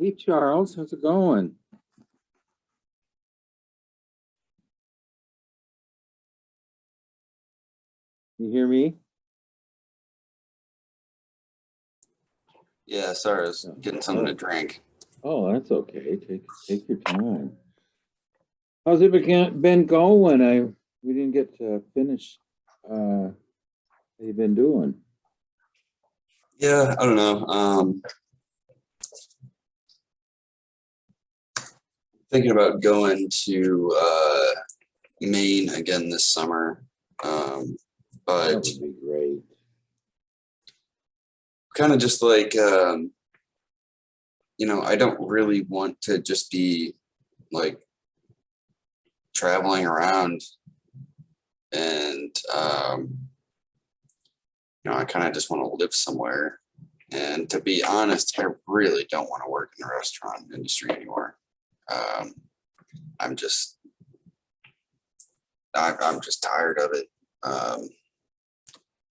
Hey, Charles, how's it going? You hear me? Yeah, sorry, I was getting something to drink. Oh, that's okay. Take your time. How's it been going? We didn't get to finish. What you been doing? Yeah, I don't know. Thinking about going to Maine again this summer. That But would be great. kind of just like I don't really want to just be like traveling around and I kind of just want to live somewhere. And to be honest, I really don't want to work in the restaurant industry anymore. Um, I'm just I'm just tired of it. Well,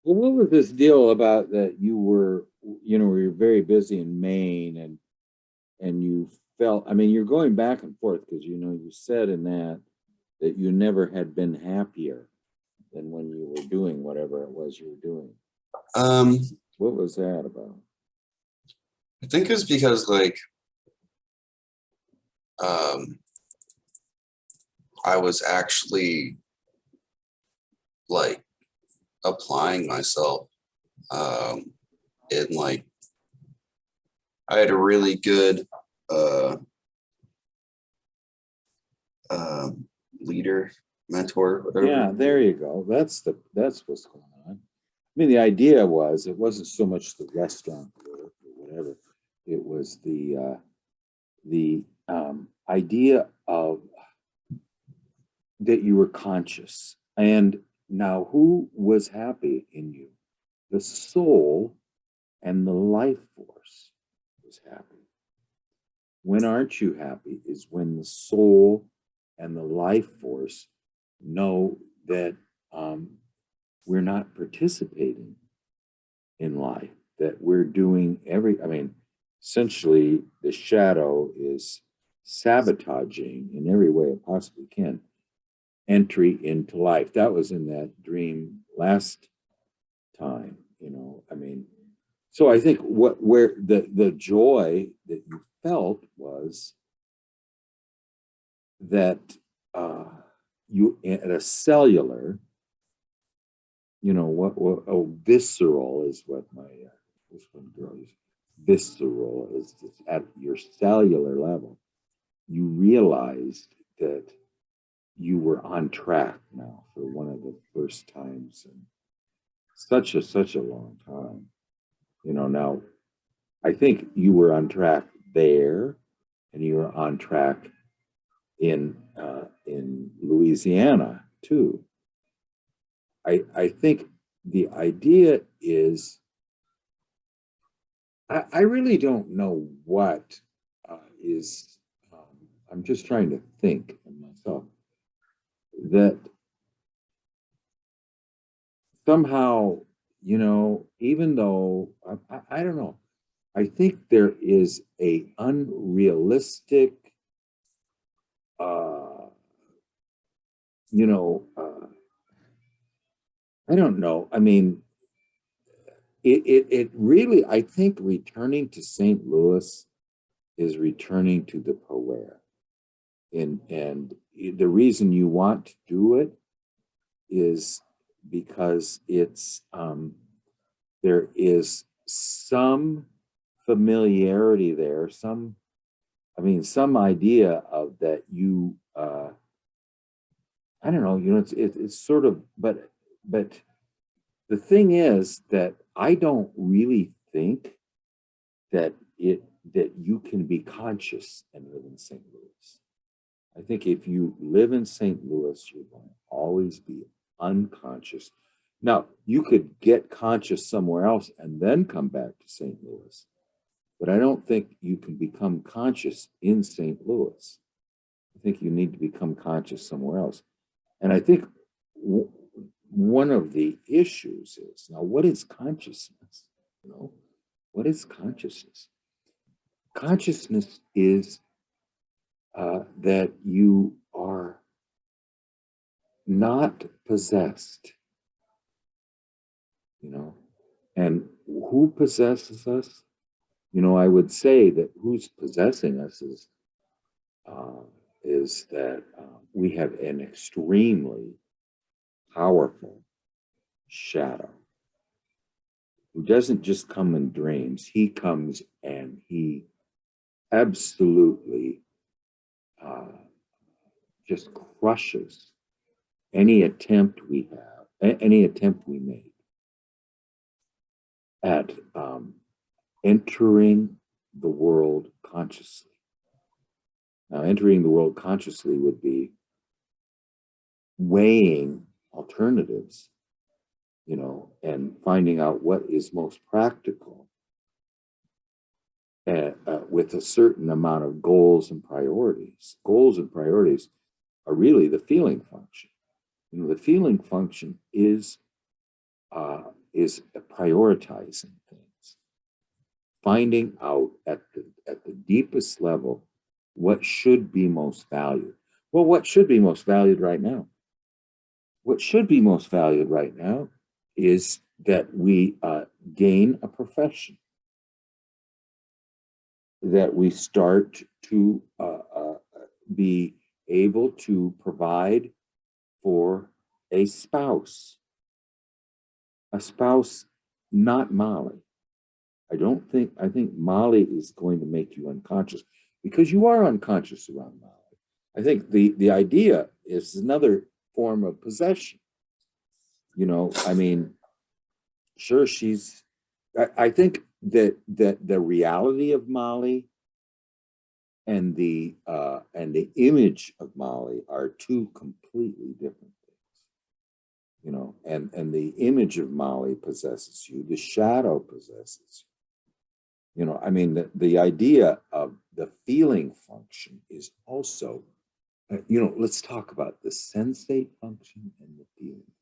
what was this deal about that you were, we were very busy in Maine and you felt, I mean, you're going back and forth because, you said in that you never had been happier than when you were doing whatever it was you were doing. Um, What was that about? I think it's because like I was actually like applying myself and like I had a really good leader, mentor, whatever. Yeah, there you go. That's what's going on. I mean, the idea was it wasn't so much the restaurant work or whatever. It was the idea of that you were conscious. And now, who was happy in you? The soul and the life force was happy. When aren't you happy is when the soul and the life force know that we're not participating in life, that we're doing essentially the shadow is sabotaging in every way it possibly can entry into life. That was in that dream last time, so I think where the joy that you felt was that you at a cellular, visceral is what my this one girl is. Visceral is at your cellular level. You realized that you were on track now for one of the first times in such a long time. Now I think you were on track there, and you were on track in Louisiana too. I think the idea is I really don't know what is. I'm just trying to think of myself that somehow, even though I don't know, I think there is a unrealistic, I don't know. I mean, it really, I think returning to St. Louis is returning to the Power. And the reason you want to do it is because it's there is some familiarity there, some idea of that you I don't know, it's sort of, but the thing is that I don't really think that you can be conscious and live in St. Louis. I think if you live in St. Louis, you're going to always be unconscious. Now, you could get conscious somewhere else and then come back to St. Louis, but I don't think you can become conscious in St. Louis. I think you need to become conscious somewhere else. And I think one of the issues is now, what is consciousness? What is consciousness? consciousness is that you are not possessed, you know. And who possesses us? You know, I would say that who's possessing us is that we have an extremely powerful shadow who doesn't just come in dreams. He comes and he absolutely just crushes any attempt we have, any attempt we make at entering the world consciously. Now, entering the world consciously would be weighing alternatives, you know, and finding out what is most practical with a certain amount of goals and priorities. Goals and priorities are really the feeling function. You know, the feeling function is prioritizing things, finding out at the deepest level what should be most valued. Well, what should be most valued right now? What should be most valued right now is that we gain a profession, that we start to be able to provide for a spouse, not Molly. I think Molly is going to make you unconscious because you are unconscious around Molly. I think the idea is another form of possession. You know, I mean, sure, I think that the reality of Molly and the image of Molly are two completely different things. You know, and the image of Molly possesses you, the shadow possesses you. You know, I mean, the idea of the feeling function is also, you know, let's talk about the sensate function and the feeling function.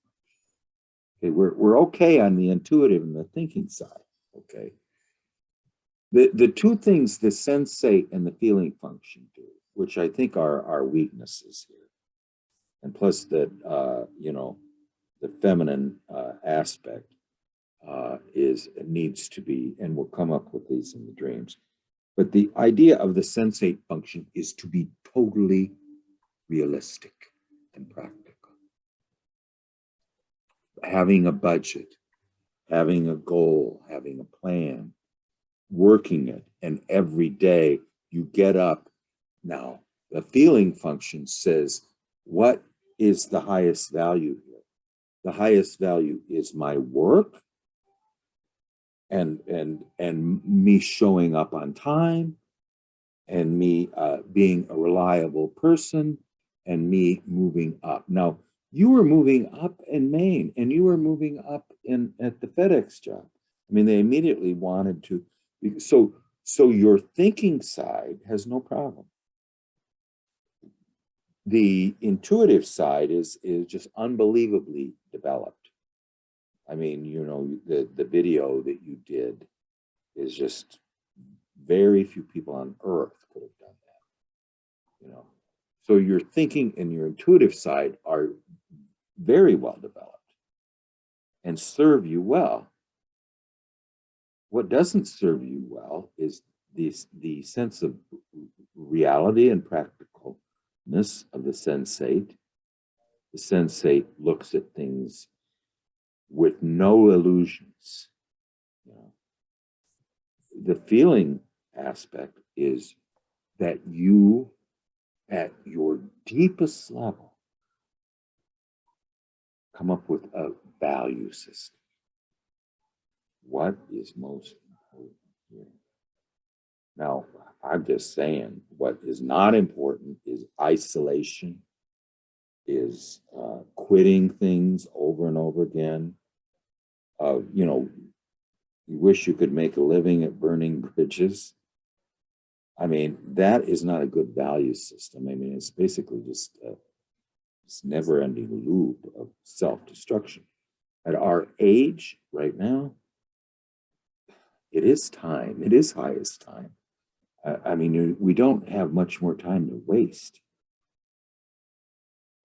Okay, we're okay on the intuitive and the thinking side. Okay, the two things, the sensate and the feeling function do, which I think are our weaknesses here, and plus that you know, the feminine aspect needs to be, and we'll come up with these in the dreams. But the idea of the sensate function is to be totally realistic and practical. Having a budget, having a goal, having a plan, working it, and every day you get up. Now, the feeling function says, what is the highest value here? The highest value is my work and me showing up on time, and me being a reliable person, and me moving up. Now, you were moving up in Maine, and you were moving up at the FedEx job. I mean, they immediately wanted to. So your thinking side has no problem. The intuitive side is just unbelievably developed. I mean, you know, the video that you did is just, very few people on earth could have done that, you know. So your thinking and your intuitive side are very well developed and serve you well. What doesn't serve you well is the sense of reality and practicalness of the sensate. The sensate looks at things with no illusions. You know, the feeling aspect is that you, at your deepest level, come up with a value system. What is most important here? Now, I'm just saying, what is not important is isolation, is quitting things over and over again. You know, you wish you could make a living at burning bridges. I mean, that is not a good value system. I mean, it's basically just this never-ending loop of self-destruction. At our age right now, it is time. It is highest time I mean, we don't have much more time to waste.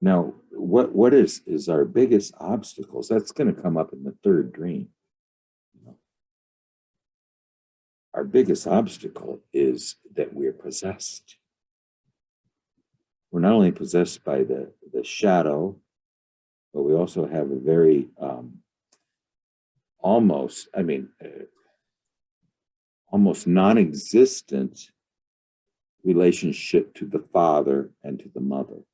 Now, what is our biggest obstacles? That's going to come up in the third dream. You know? Our biggest obstacle is that we're possessed. We're not only possessed by the shadow, but we also have a very almost non-existent relationship to the father and to the mother.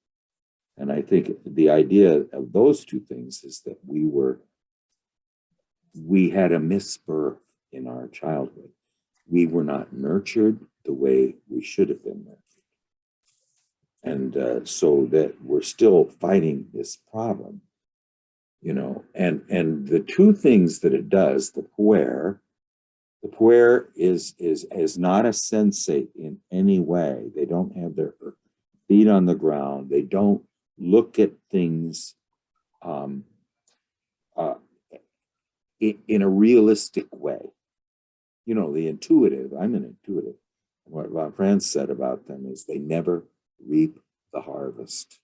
And I think the idea of those two things is that we had a misbirth in our childhood. We were not nurtured the way we should have been nurtured. And so that we're still fighting this problem, you know, and the two things that it does, the puer is not a sensate in any way. They don't have their feet on the ground. They don't look at things in a realistic way. You know, the intuitive, I'm an intuitive. What my friends said about them is they never reap the harvest.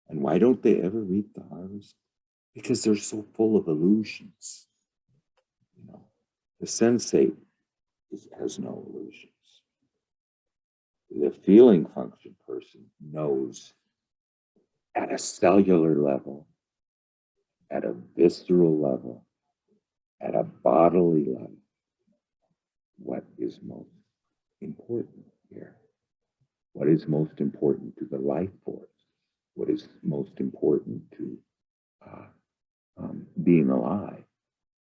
And why don't they ever reap the harvest? Because they're so full of illusions. You know, the sensate has no illusions. The feeling function person knows at a cellular level, at a visceral level, at a bodily level, what is most important here? What is most important to the life force? What is most important to being alive?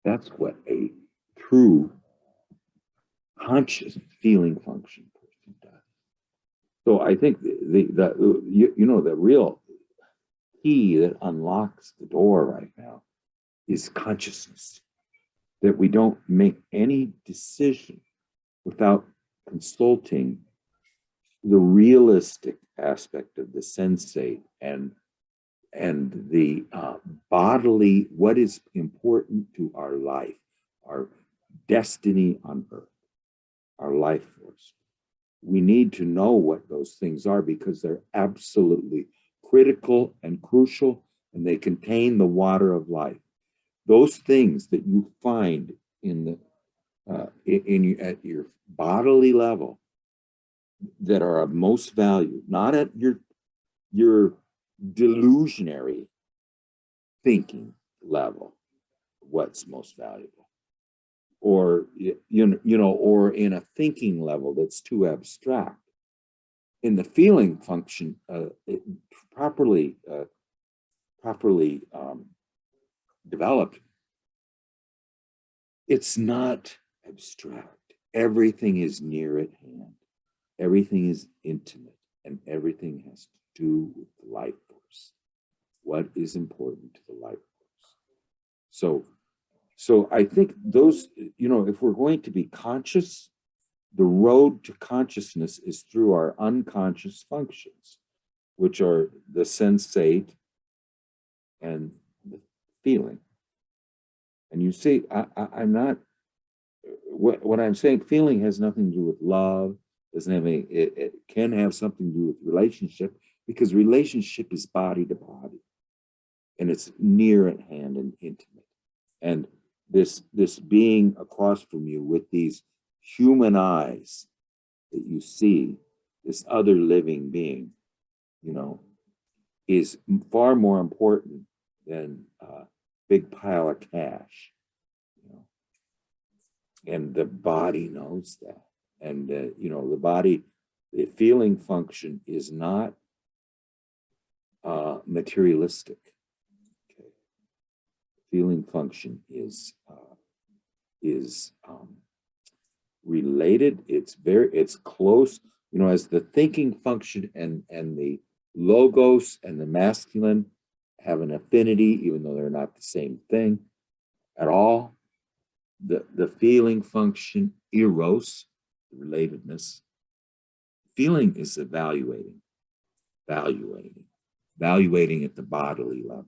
That's what a true conscious feeling function person does. So I think the real key that unlocks the door right now is consciousness. That we don't make any decision without consulting the realistic aspect of the sensate and the bodily, what is important to our life, our destiny on earth, our life force. We need to know what those things are because they're absolutely critical and crucial, and they contain the water of life. Those things that you find at your bodily level that are of most value, not at your delusionary thinking level, what's most valuable, or or in a thinking level that's too abstract. In the feeling function, properly developed, it's not abstract. Everything is near at hand. Everything is intimate, and everything has to do with the life force. What is important to the life force? So I think those, if we're going to be conscious, the road to consciousness is through our unconscious functions, which are the sensate and the feeling. And you see, I'm not, what I'm saying, feeling has nothing to do with love, doesn't have any, it can have something to do with relationship, because relationship is body to body, and it's near at hand and intimate. And this being across from you with these human eyes that you see, this other living being, is far more important than a big pile of cash. And the body knows that. And, the body, the feeling function is not materialistic. Okay. Feeling function is related. It's close, as the thinking function and the logos and the masculine have an affinity, even though they're not the same thing at all. The feeling function, eros, relatedness. Feeling is evaluating at the bodily level,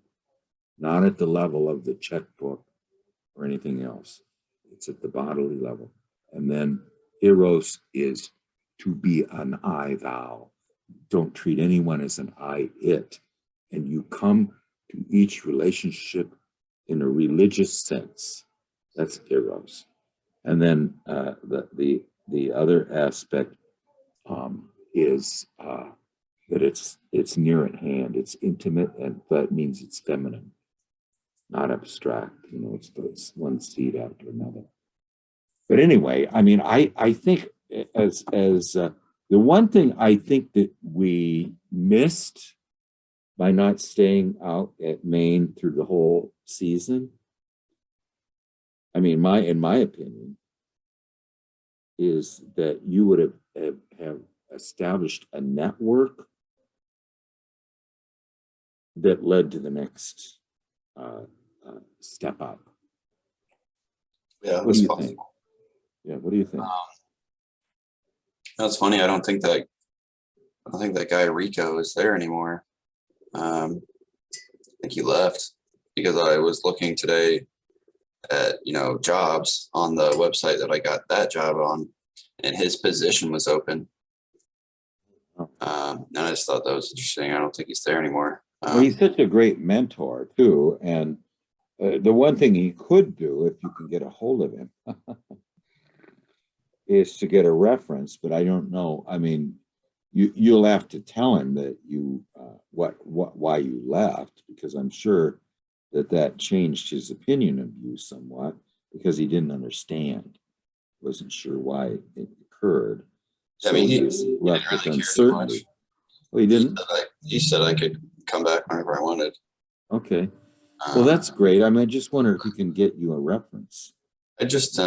not at the level of the checkbook or anything else. It's at the bodily level. And then eros is to be an I thou. Don't treat anyone as an I it. And you come to each relationship in a religious sense. That's eros. And then the other aspect is that it's near at hand, it's intimate, and that means it's feminine, not abstract. You know, it's one seed after another. But anyway, I mean, I think as the one thing I think that we missed by not staying out at Maine through the whole season, I mean, in my opinion, is that you would have established a network that led to the next step up. Yeah, What do you think? Yeah, what do you think? That's funny. I don't think that guy Rico is there anymore. I think he left because I was looking today at, you know, jobs on the website that I got that job on, and his position was open. And I just thought that was interesting. I don't think he's there anymore. Well, he's such a great mentor too, and the one thing he could do, if you can get a hold of him, is to get a reference. But I don't know. I mean, you'll have to tell him that you why you left, because I'm sure that changed his opinion of you somewhat, because he didn't understand, wasn't sure why it occurred. So I mean, he was left with really uncertainty. Oh, he didn't? He said I could come back whenever I wanted. Okay. Well, that's great. I mean, I just wonder if he can get you a reference. I just,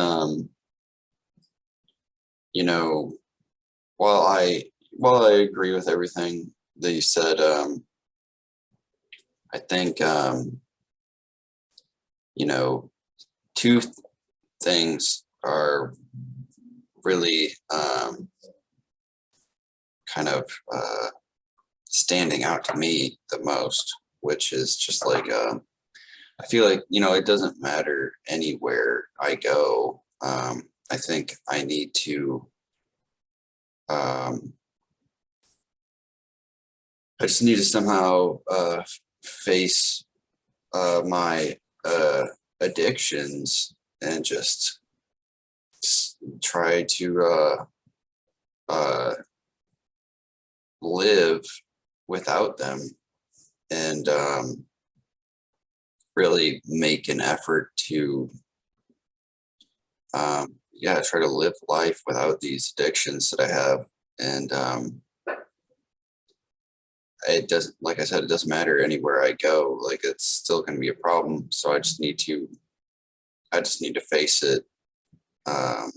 you know, while I agree with everything that you said, I think, you know, two things are really kind of standing out to me the most, which is just like, I feel like, you know, it doesn't matter anywhere I go. I think I need to, I just need to somehow face my addictions and just try to live without them, and really make an effort to try to live life without these addictions that I have. And it doesn't, like I said, it doesn't matter anywhere I go, like it's still going to be a problem. So I just need to face it. I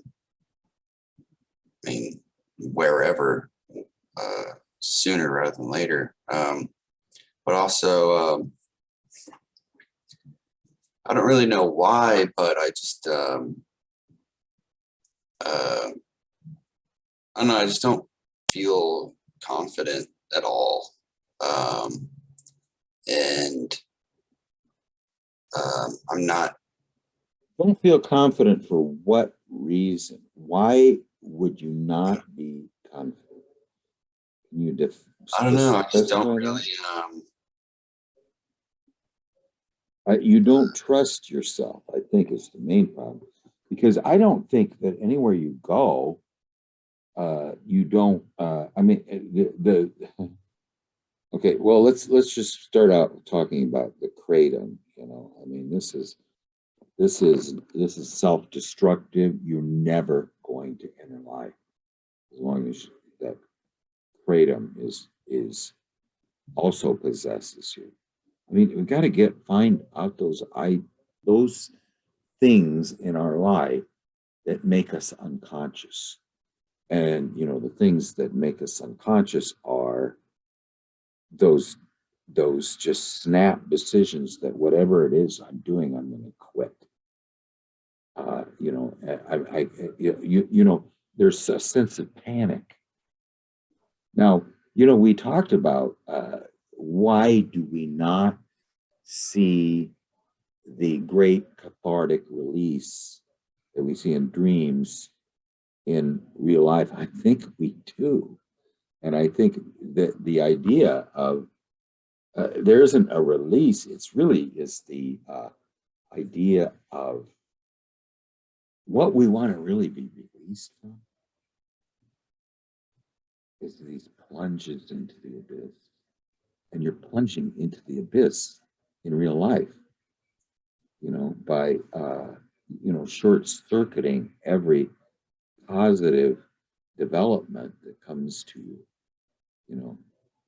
mean, wherever, sooner rather than later. But also, I don't really know why, but I just, I don't know, I just don't feel confident at all. And I'm not. Don't feel confident for what reason? Why would you not be confident? Can you I don't know. I just don't really. You don't trust yourself, I think, is the main problem. Because I don't think that anywhere you go, you don't. I mean, okay. Well, let's just start out talking about the kratom. You know, I mean, this is self-destructive. You're never going to enter life as long as that kratom is also possesses you. I mean, we got to find out those things in our life that make us unconscious. And you know, the things that make us unconscious are those just snap decisions that whatever it is I'm doing, I'm going to quit. You know, you know, there's a sense of panic. Now, you know, we talked about why do we not see the great cathartic release that we see in dreams in real life? I think we do. And I think that the idea of there isn't a release, it's really is the idea of what we want to really be released from is these plunges into the abyss. And you're plunging into the abyss in real life, by, short circuiting every positive development that comes to you.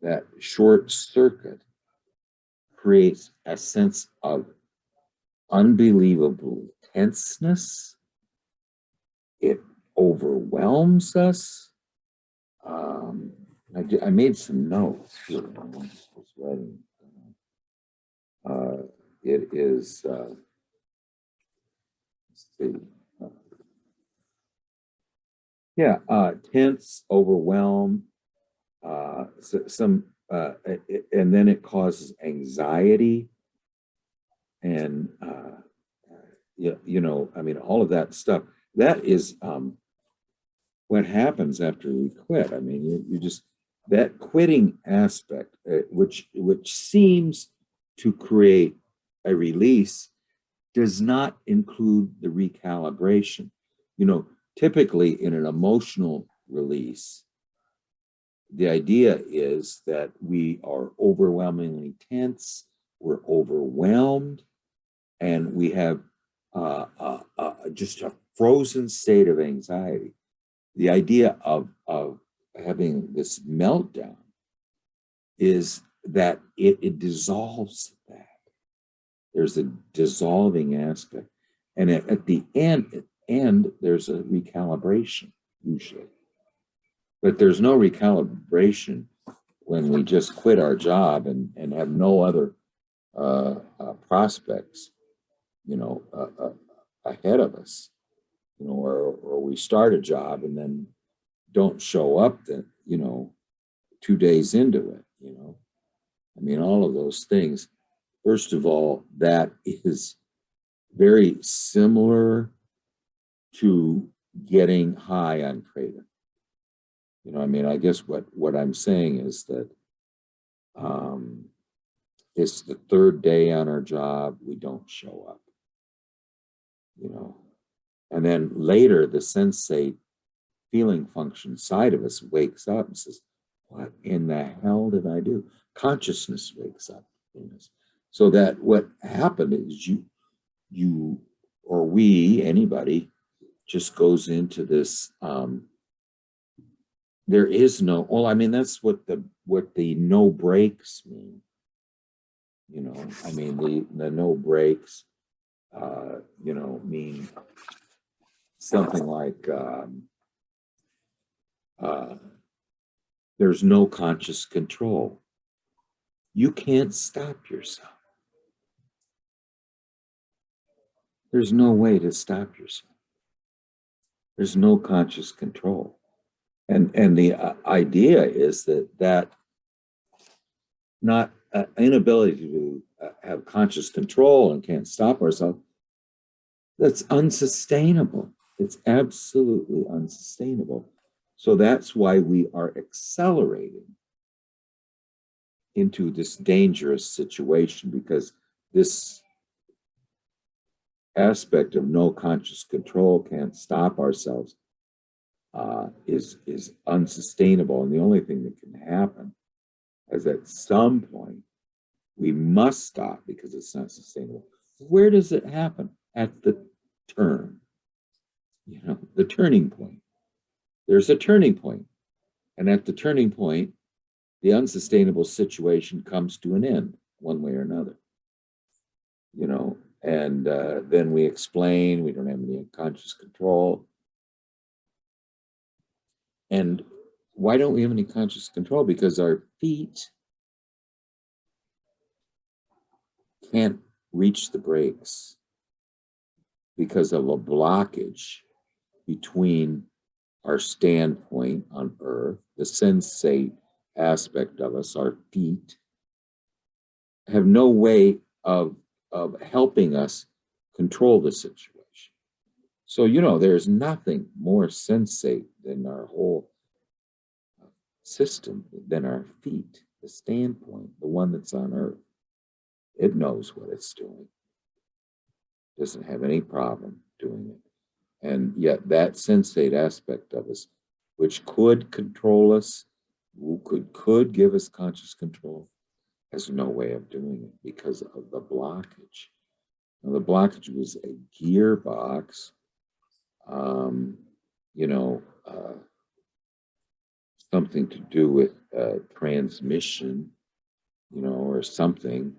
That short circuit creates a sense of unbelievable tenseness. It overwhelms us. I made some notes here. I was writing. It is, let's see. Tense, overwhelmed, and then it causes anxiety, and all of that stuff. That is what happens after we quit. I mean, you just that quitting aspect, which seems to create a release, does not include the recalibration. Typically in an emotional release, the idea is that we are overwhelmingly tense, we're overwhelmed, and we have just a frozen state of anxiety. The idea of having this meltdown is that it dissolves that. There's a dissolving aspect. And at the end, there's a recalibration, usually. But there's no recalibration when we just quit our job and have no other prospects, ahead of us, or we start a job and then don't show up, 2 days into it, all of those things. First of all, that is very similar to getting high on kratom. I guess what I'm saying is that it's the third day on our job, we don't show up, and then later the sensate feeling function side of us wakes up and says, what in the hell did I do? Consciousness wakes up in us. So that what happened is you or we, anybody, just goes into this, there is no, that's what the no breaks mean. The no breaks, mean something like, there's no conscious control. You can't stop yourself. There's no way to stop yourself. There's no conscious control. And the idea is that not inability to have conscious control and can't stop ourselves, that's unsustainable. It's absolutely unsustainable. So that's why we are accelerating into this dangerous situation, because this aspect of no conscious control, can't stop ourselves, is unsustainable. And the only thing that can happen is at some point we must stop because it's not sustainable. Where does it happen? At the turn, the turning point. There's a turning point. And at the turning point, the unsustainable situation comes to an end one way or another. And then we explain we don't have any conscious control. And why don't we have any conscious control? Because our feet can't reach the brakes because of a blockage between our standpoint on earth, the sensate aspect of us, our feet, have no way of helping us control the situation. So, there's nothing more sensate than our whole system, than our feet, the standpoint, the one that's on earth. It knows what it's doing, doesn't have any problem doing it. And yet that sensate aspect of us, which could control us, could give us conscious control, has no way of doing it because of the blockage. Now, the blockage was a gearbox, you know, something to do with transmission, or something,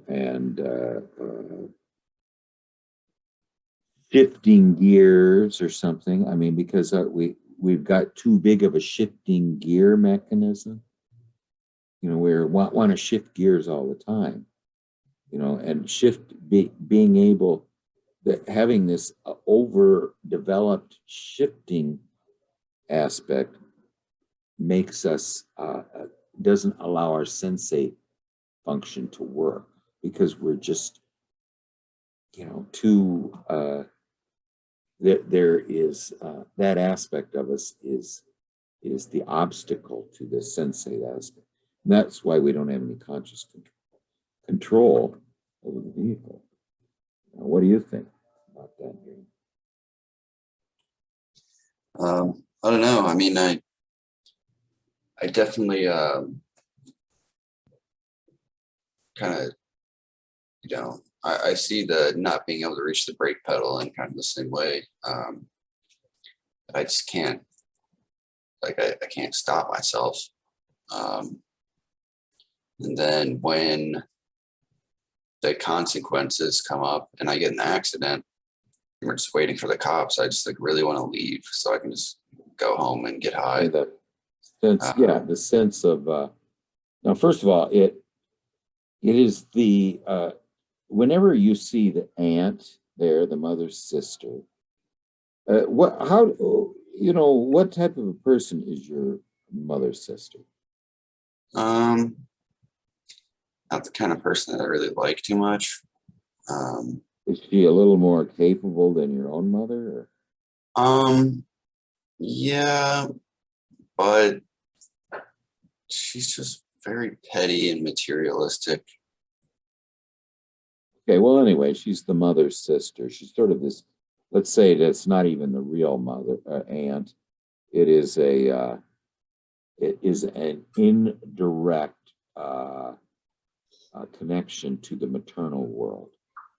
and shifting gears or something. I mean, because we've got too big of a shifting gear mechanism. We want to shift gears all the time, and being able that having this overdeveloped shifting aspect makes us doesn't allow our sensate function to work because we're just too there is that aspect of us is the obstacle to the sensate aspect. And that's why we don't have any conscious control over the vehicle. Now, what do you think about that? I don't know. I mean, I definitely kind of, I see the not being able to reach the brake pedal in kind of the same way. I just can't, I can't stop myself. And then when the consequences come up and I get in an accident, and we're just waiting for the cops, I just really want to leave so I can just go home and get high. The sense of now, first of all, it is the whenever you see the aunt there, the mother's sister, what type of a person is your mother's sister? Not the kind of person that I really like too much. Is she a little more capable than your own mother? Yeah, but she's just very petty and materialistic. Okay, well, anyway, she's the mother's sister. She's sort of this, let's say that's not even the real mother, aunt. It is an indirect connection to the maternal world,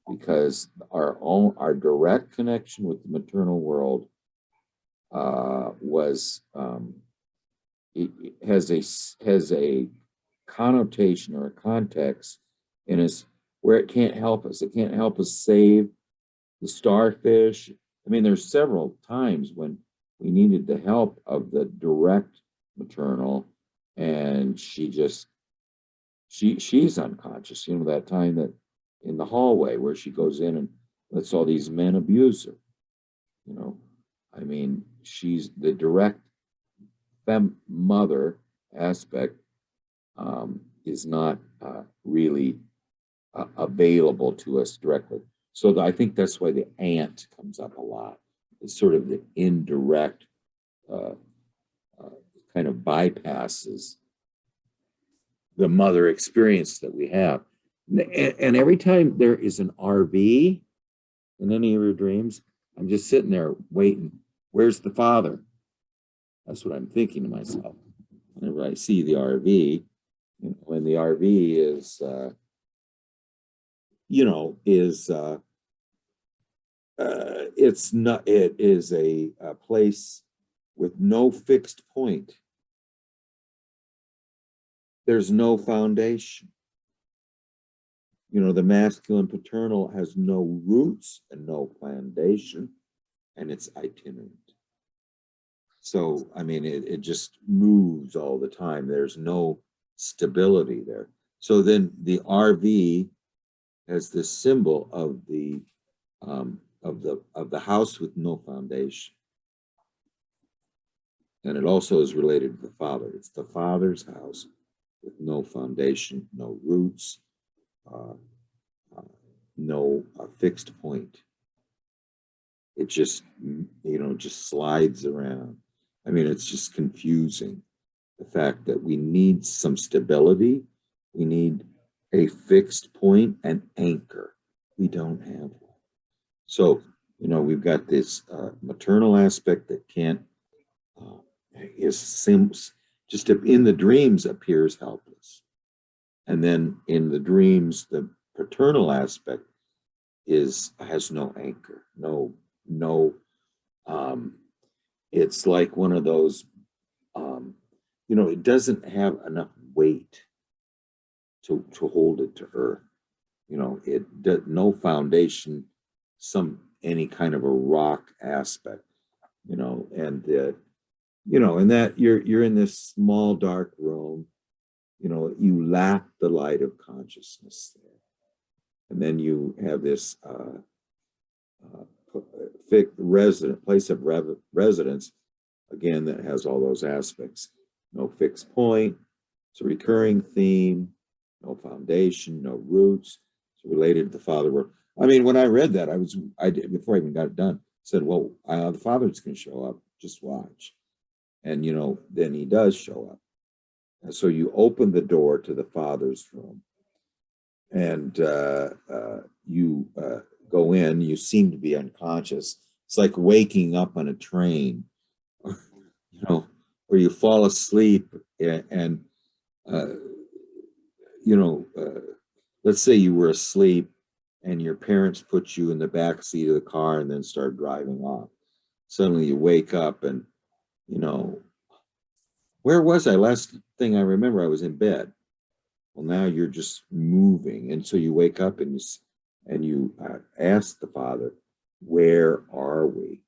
because our direct connection with the maternal world it has a connotation or a context in us where it can't help us. It can't help us save the starfish. I mean, there's several times when we needed the help of the direct maternal, and she's unconscious. That time that in the hallway where she goes in and lets all these men abuse her. I mean, she's the direct mother aspect is not really available to us directly. So I think that's why the aunt comes up a lot. It's sort of the indirect kind of bypasses the mother experience that we have. And every time there is an RV in any of your dreams, I'm just sitting there waiting. Where's the father? That's what I'm thinking to myself whenever I see the RV. When the RV is, it's not. It is a place with no fixed point. There's no foundation. The masculine paternal has no roots and no foundation, and it's itinerant. So, I mean, it just moves all the time. There's no stability there. So then the RV has this symbol of the house with no foundation. And it also is related to the father. It's the father's house with no foundation, no roots, no fixed point. it just, just slides around. I mean, it's just confusing. The fact that we need some stability, we need a fixed point and anchor. We don't have one. So, we've got this maternal aspect that can't, just in the dreams appears helpless. And then in the dreams, the paternal aspect has no anchor, no, it's like one of those, it doesn't have enough weight to hold it to earth. It does no foundation, any kind of a rock aspect, and that you're in this small dark room, you lack the light of consciousness there. And then you have this place of residence, again, that has all those aspects. No fixed point, it's a recurring theme, no foundation, no roots. It's related to the Father world. I mean, when I read that, I did, before I even got it done, said, well, the Father's going to show up, just watch. And, then he does show up. And so you open the door to the Father's room, and you go in, you seem to be unconscious. It's like waking up on a train, or you fall asleep and let's say you were asleep and your parents put you in the back seat of the car and then start driving off. Suddenly you wake up and, where was I? Last thing I remember, I was in bed. Well, now you're just moving. And so you wake up and you ask the Father, where are we?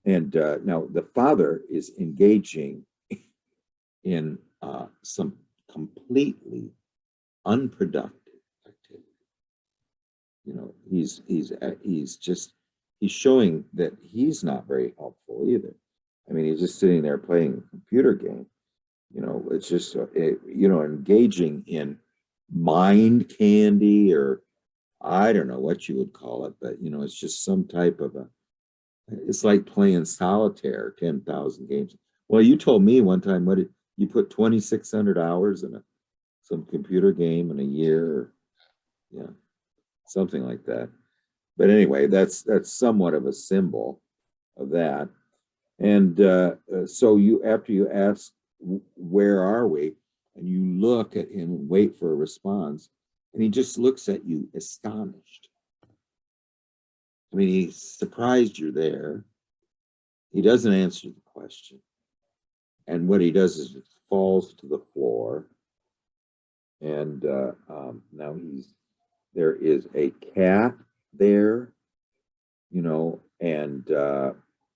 And now the Father is engaging in some completely unproductive activity. He's showing that he's not very helpful either. I mean, he's just sitting there playing a computer game. It's just, engaging in mind candy, or I don't know what you would call it, but, it's just some type of it's like playing solitaire, 10,000 games. Well, you told me one time, what did you put 2,600 hours in some computer game in a year? Or, yeah, something like that. But anyway, that's somewhat of a symbol of that. And so after you ask, where are we? And you look at him and wait for a response, and he just looks at you astonished. I mean, he's surprised you're there. He doesn't answer the question. And what he does is it falls to the floor. And now there is a cat there, and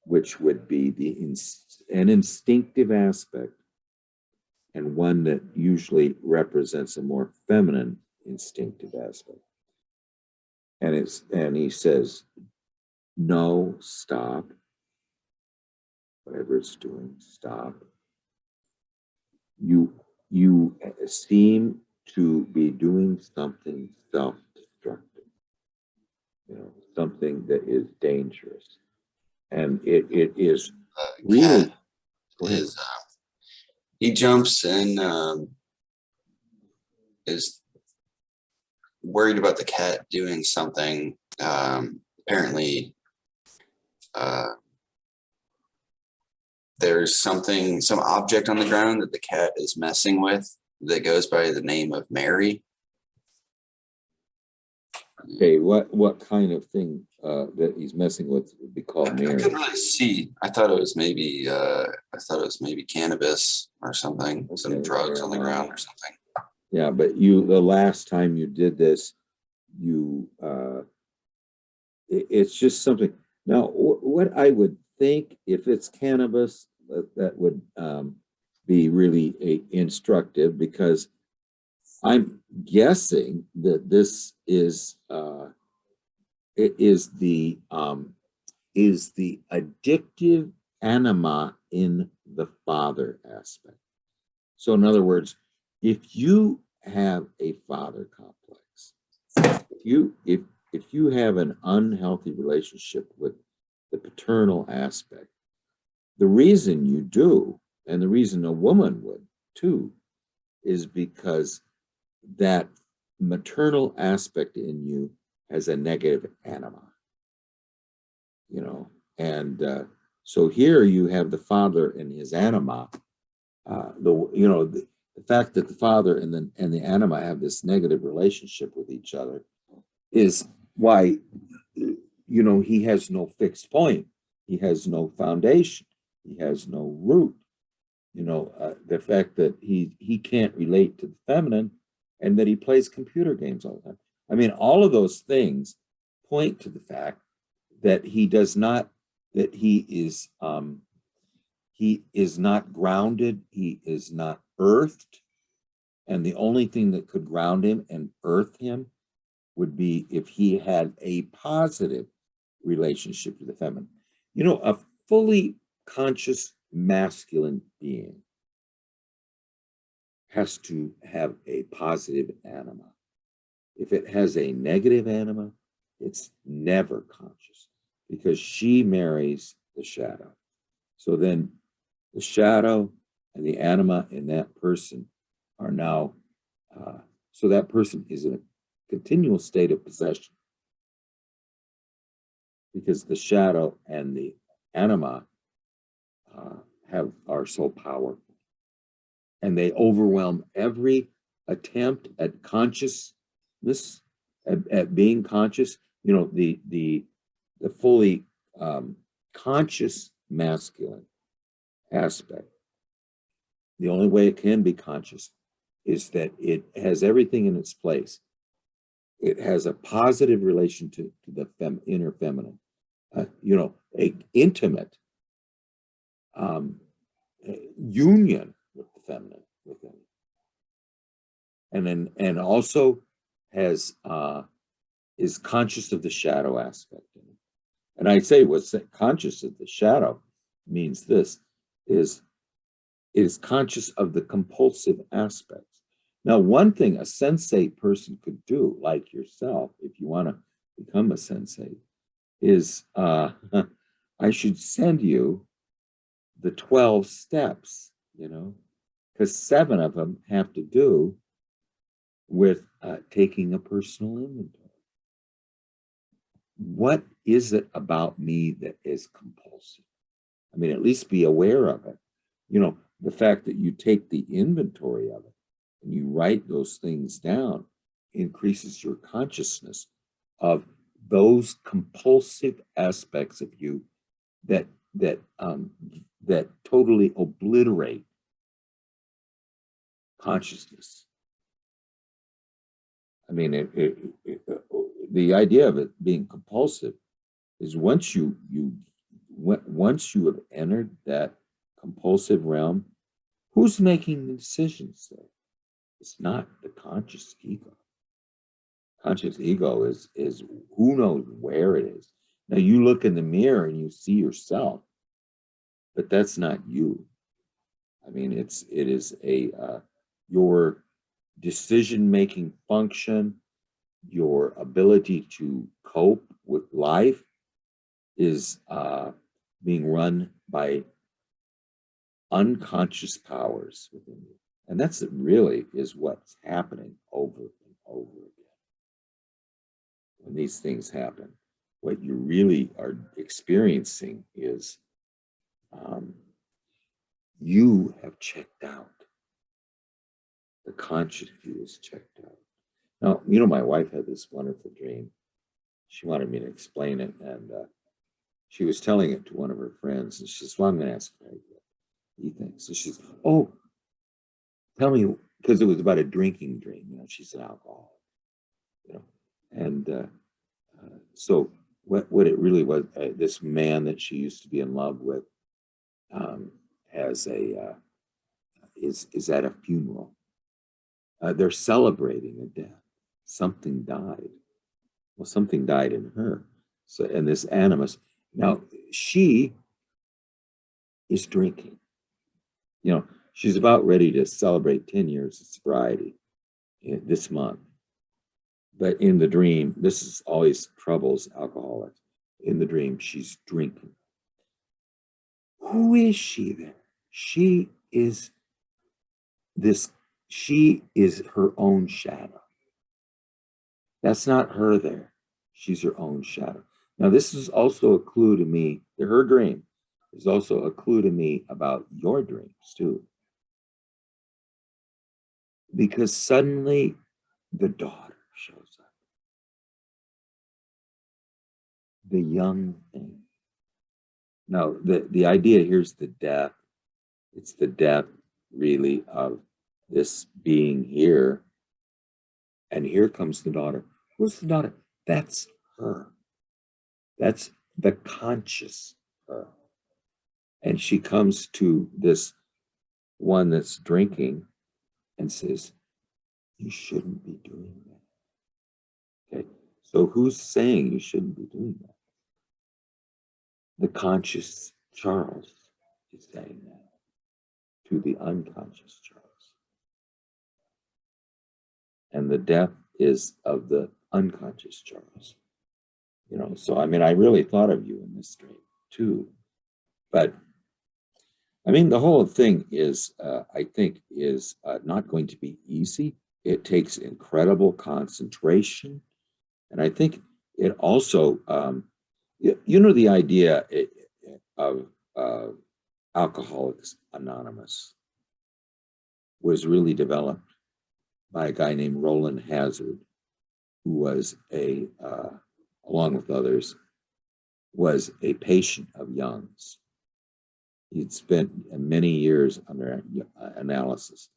which would be an instinctive aspect, and one that usually represents a more feminine instinctive aspect. And he says, no, stop. Whatever it's doing, stop. You seem to be doing something self-destructive, something that is dangerous. And it is really he jumps and is worried about the cat doing something. Apparently there's some object on the ground that the cat is messing with that goes by the name of Mary. Okay, what kind of thing that he's messing with would be called Mary? I couldn't really see. I thought it was maybe cannabis or something, okay, some drugs on the ground or something. Yeah, but the last time you did this, it's just something. Now, what I would think, if it's cannabis, that would be really instructive, because I'm guessing that this is the addictive anima in the Father aspect. So, in other words, if you have a father complex, if you have an unhealthy relationship with the paternal aspect. The reason you do, and the reason a woman would too, is because that maternal aspect in you has a negative anima, and so here you have the father and his anima. The fact that the father and the anima have this negative relationship with each other is why he has no fixed point, he has no foundation, he has no root. The fact that he can't relate to the feminine, and that he plays computer games all the time. I mean, all of those things point to the fact that he is not grounded, he is not earthed, and the only thing that could ground him and earth him would be if he had a positive relationship to the feminine. A fully conscious masculine being has to have a positive anima. If it has a negative anima, it's never conscious, because she marries the shadow. So then the shadow and the anima in that person are now, so that person is in a continual state of possession, because the shadow and the anima are so powerful, and they overwhelm every attempt at consciousness, at being conscious. The fully conscious masculine aspect, the only way it can be conscious is that it has everything in its place. It has a positive relation to the inner feminine, a intimate union with the feminine within it. And also has is conscious of the shadow aspect in it. And I say what's conscious of the shadow means this is conscious of the compulsive aspects. Now, one thing a sensate person could do, like yourself, if you want to become a sensate, is I should send you the 12 steps, because 7 of them have to do with taking a personal inventory. What is it about me that is compulsive? I mean, at least be aware of it. The fact that you take the inventory of it and you write those things down increases your consciousness of those compulsive aspects of you that totally obliterate consciousness. I mean, the idea of it being compulsive is once you have entered that compulsive realm, who's making the decisions there? It's not the conscious ego. Conscious ego is who knows where it is. Now you look in the mirror and you see yourself, but that's not you. I mean, it is your decision-making function, your ability to cope with life is being run by unconscious powers within you. And that's really is what's happening over and over again. When these things happen, what you really are experiencing is you have checked out. The conscious view is checked out. Now, my wife had this wonderful dream. She wanted me to explain it, and she was telling it to one of her friends, and she says, well, I'm going to ask Craig what he thinks. So she's, oh, tell me, because it was about a drinking dream. She's an alcoholic, and so what it really was, this man that she used to be in love with is at a funeral. They're celebrating a death. Something died. Well, something died in her. So, and this animus. Now, she is drinking. She's about ready to celebrate 10 years of sobriety this month. But in the dream, this is always troubles alcoholics. in the dream, she's drinking. Who is she then? She is her own shadow. That's not her there. She's her own shadow. Now, this is also a clue to me. Her dream is also a clue to me about your dreams too. Because suddenly the daughter shows up. The young thing. Now, the idea here's the death. It's the death, really, of this being here. And here comes the daughter. Who's the daughter? That's her. That's the conscious her. And she comes to this one that's drinking and says, you shouldn't be doing that. Okay, so who's saying you shouldn't be doing that? The conscious Charles is saying that to the unconscious Charles. And the death is of the unconscious Charles. You know, so I mean, I really thought of you in this dream too. But I mean, the whole thing is, I think, is not going to be easy. It takes incredible concentration. And I think it also, you know, the idea of Alcoholics Anonymous was really developed by a guy named Roland Hazard, who was along with others, was a patient of Jung's. He'd spent many years under analysis,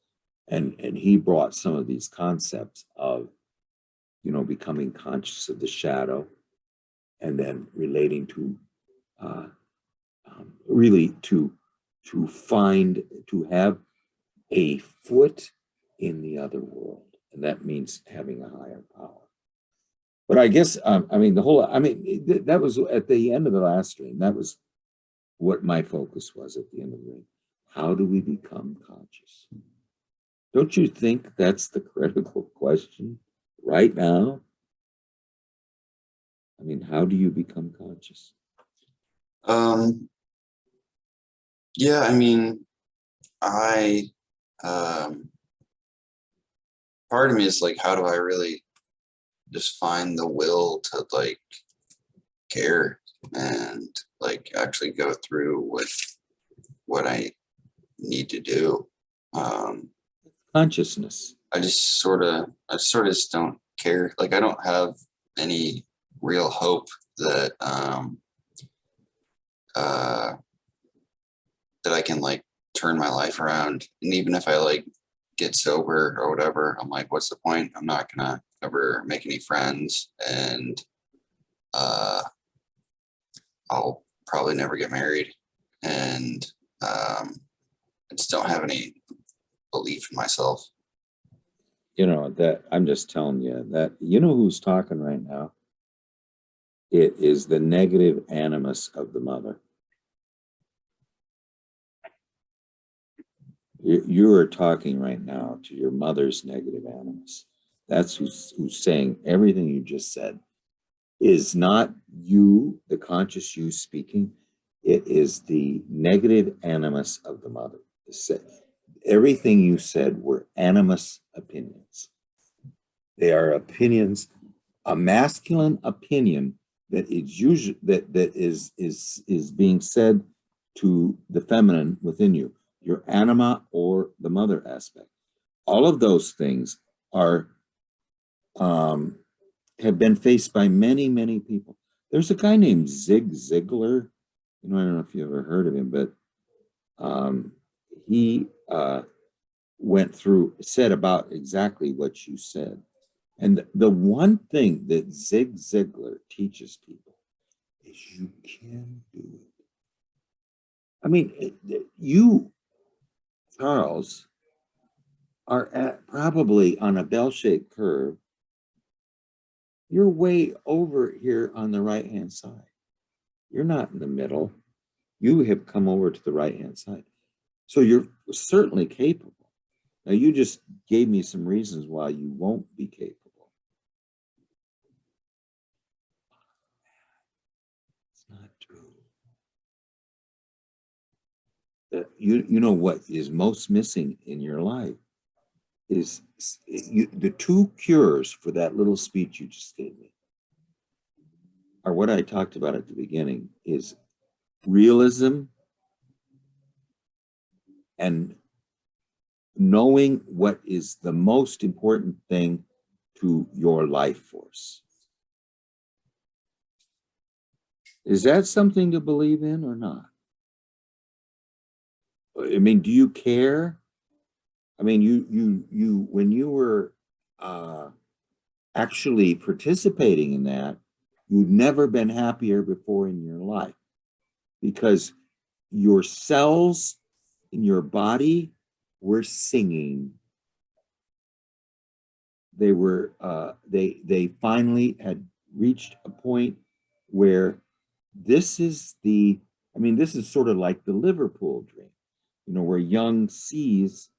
and he brought some of these concepts of, you know, becoming conscious of the shadow, and then relating to really to have a foot in the other world, and that means having a higher power. But I guess I mean that was at the end of the last stream. That was what my focus was at the end of the dream. How do we become conscious? Don't you think that's the critical question right now? I mean, how do you become conscious? Yeah, I mean, part of me is like, how do I really just find the will to like care and like actually go through with what I need to do? Consciousness. I sort of just don't care. Like, I don't have any real hope that that I can like turn my life around. And even if I like get sober or whatever, I'm like, what's the point? I'm not gonna ever make any friends, and I'll probably never get married, and I just don't have any belief in myself. You know, that I'm just telling you that, you know who's talking right now? It is the negative animus of the mother. You are talking right now to your mother's negative animus. That's who's saying everything you just said. Is not you, the conscious you speaking. It is the negative animus of the mother. Everything you said were animus opinions. They are opinions, a masculine opinion that is usually that is being said to the feminine within you, your anima or the mother aspect. All of those things are have been faced by many, many people. There's a guy named Zig Ziglar. You know, I don't know if you ever heard of him, but he said about exactly what you said. And the one thing that Zig Ziglar teaches people is you can do it. I mean, you, Charles, are probably on a bell-shaped curve. You're way over here on the right-hand side. You're not in the middle. You have come over to the right-hand side. So you're certainly capable. Now, you just gave me some reasons why you won't be capable. you know what is most missing in your life is the two cures for that little speech you just gave me are what I talked about at the beginning, is realism and knowing what is the most important thing to your life force. Is that something to believe in or not? I mean, do you care? I mean, you when you were actually participating in that, you'd never been happier before in your life, because your cells in your body were singing. They were they finally had reached a point where this is the, I mean, this is sort of like the Liverpool dream, you know, where Jung sees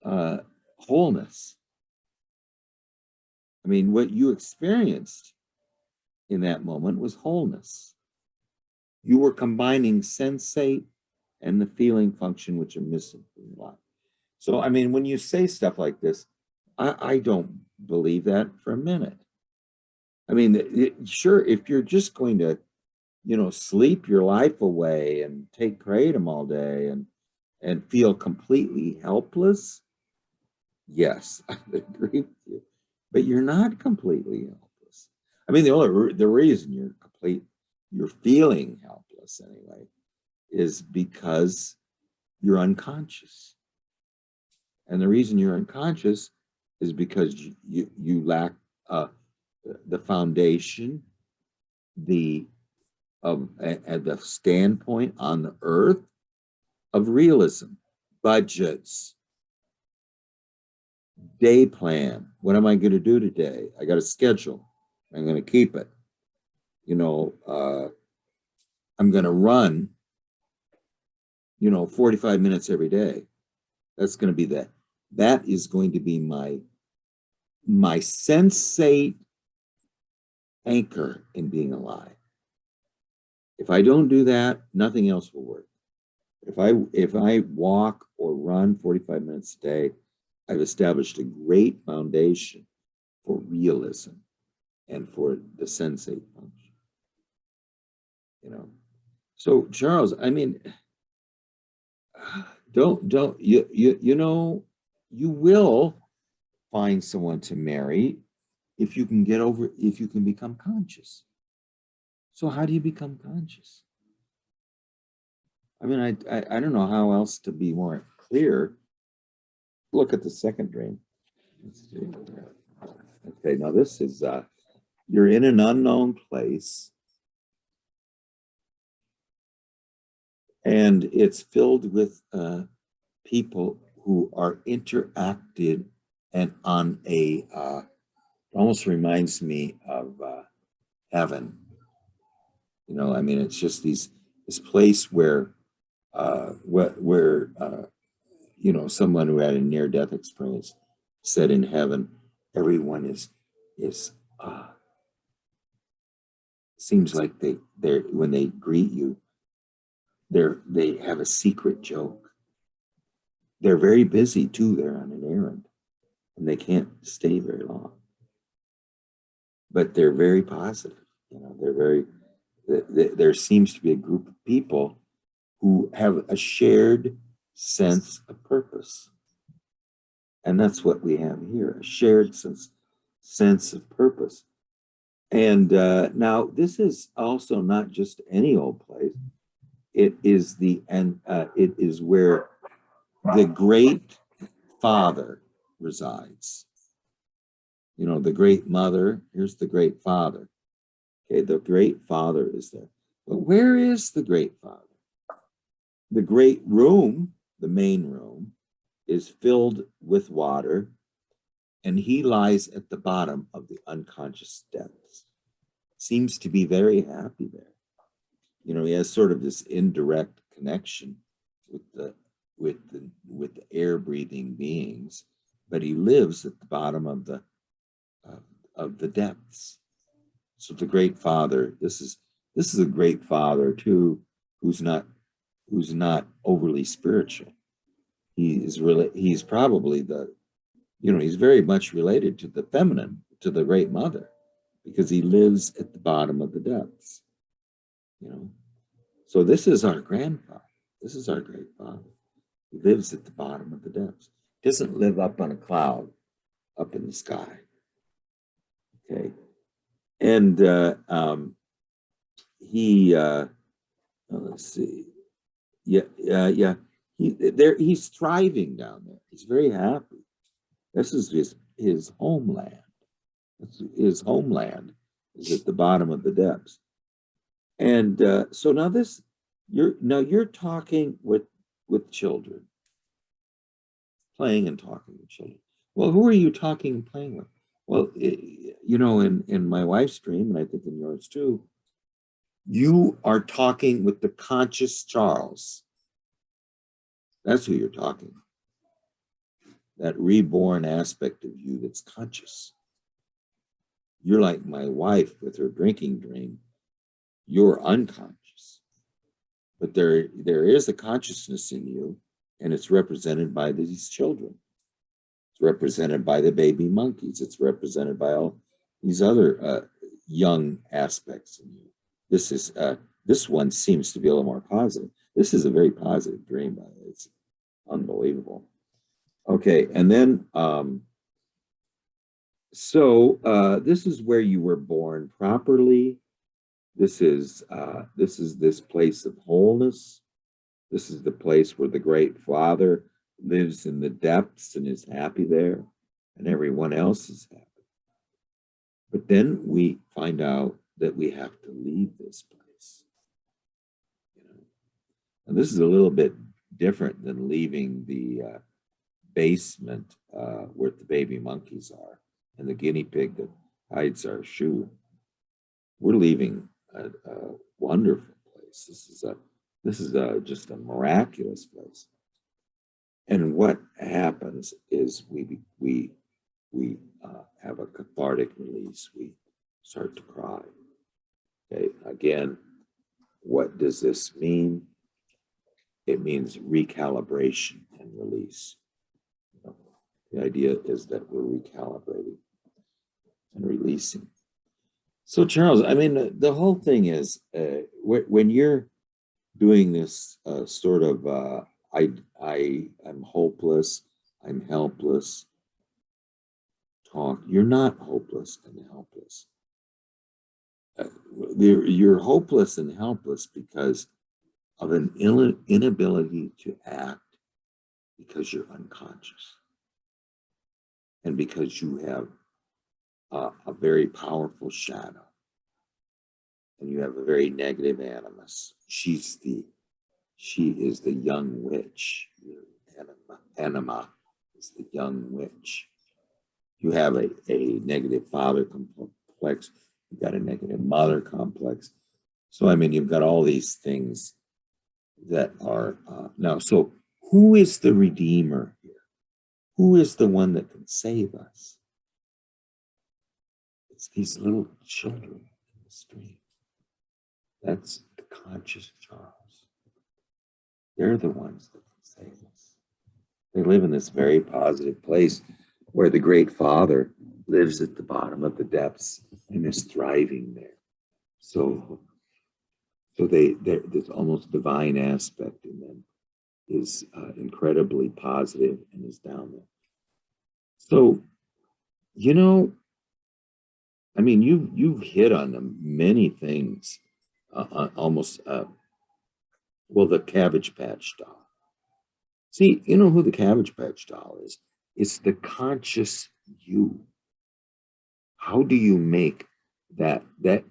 wholeness. I mean, what you experienced in that moment was wholeness. You were combining sensate and the feeling function, which are missing from your life. So, I mean, when you say stuff like this, I don't believe that for a minute. I mean, sure, if you're just going to, you know, sleep your life away and take kratom all day and feel completely helpless, yes, I agree with you. But you're not completely helpless. I mean, the reason you're feeling helpless anyway, is because you're unconscious. And the reason you're unconscious is because you lack the foundation, the at the standpoint on the earth of realism, budgets, day plan. What am I going to do today? I got a schedule. I'm going to keep it. You know, I'm going to run, you know, 45 minutes every day. That's going to be that. That is going to be my sensate anchor in being alive. If I don't do that, nothing else will work. If I walk or run 45 minutes a day, I've established a great foundation for realism and for the sensate function. You know. So Charles, I mean, don't you know, you will find someone to marry if you can if you can become conscious. So how do you become conscious? I mean, I don't know how else to be more clear. Look at the second dream. Okay, now this is you're in an unknown place, and it's filled with people who are interacted and on a almost reminds me of heaven. You know, I mean, it's just this place where you know, someone who had a near-death experience said in heaven, everyone is seems like they're when they greet you, they have a secret joke. They're very busy too. They're on an errand, and they can't stay very long. But they're very positive. You know, they're very. There seems to be a group of people who have a shared sense of purpose. And that's what we have here, a shared sense of purpose. And now this is also not just any old place. It is it is where the great father resides. You know, the great mother, here's the great father. Okay, the great father is there. But where is the great father? The great room, the main room, is filled with water, and he lies at the bottom of the unconscious depths. Seems to be very happy there. You know, he has sort of this indirect connection with the air breathing beings, but he lives at the bottom of the depths. So the great father, this is a great father too, who's not who's not overly spiritual. He's probably he's very much related to the feminine, to the Great Mother, because he lives at the bottom of the depths, you know. So this is our grandfather. This is our great father. He lives at the bottom of the depths. He doesn't live up on a cloud, up in the sky. Okay. And let's see. Yeah. He's thriving down there. He's very happy. This is his homeland. His homeland is at the bottom of the depths. And so now you're talking with children, playing and talking with children. Well, who are you talking and playing with? Well, in my wife's dream, and I think in yours too, you are talking with the conscious Charles. That's who you're talking. That reborn aspect of you that's conscious. You're like my wife with her drinking dream. You're unconscious. But there is a consciousness in you, and it's represented by these children. It's represented by the baby monkeys. It's represented by all these other young aspects in you. This one seems to be a little more positive. This is a very positive dream, by the way. It's unbelievable. Okay, and then this is where you were born properly. This is this place of wholeness. This is the place where the Great Father lives in the depths and is happy there, and everyone else is happy. But then we find out that we have to leave this place. And this is a little bit different than leaving the basement where the baby monkeys are and the guinea pig that hides our shoe. We're leaving a wonderful place. This is just a miraculous place. And what happens is we have a cathartic release. We start to cry. Okay, again, what does this mean? It means recalibration and release. The idea is that we're recalibrating and releasing. So, Charles, I mean, the whole thing is when you're doing this sort of I'm hopeless, I'm helpless talk, you're not hopeless and helpless. You're hopeless and helpless because of an inability to act because you're unconscious and because you have a very powerful shadow and you have a very negative animus. She is the young witch. Anima is the young witch. You have a negative father complex. You've got a negative mother complex. So, I mean, you've got all these things that are now. So who is the Redeemer here? Who is the one that can save us? It's these little children in the stream. That's the conscious Charles. They're the ones that can save us. They live in this very positive place where the Great Father lives at the bottom of the depths and is thriving there. So there's almost divine aspect in them is incredibly positive and is down there. So, I mean, you've hit on many things, almost. Well, the Cabbage Patch Doll. See, you know who the Cabbage Patch Doll is? It's the conscious you. How do you make that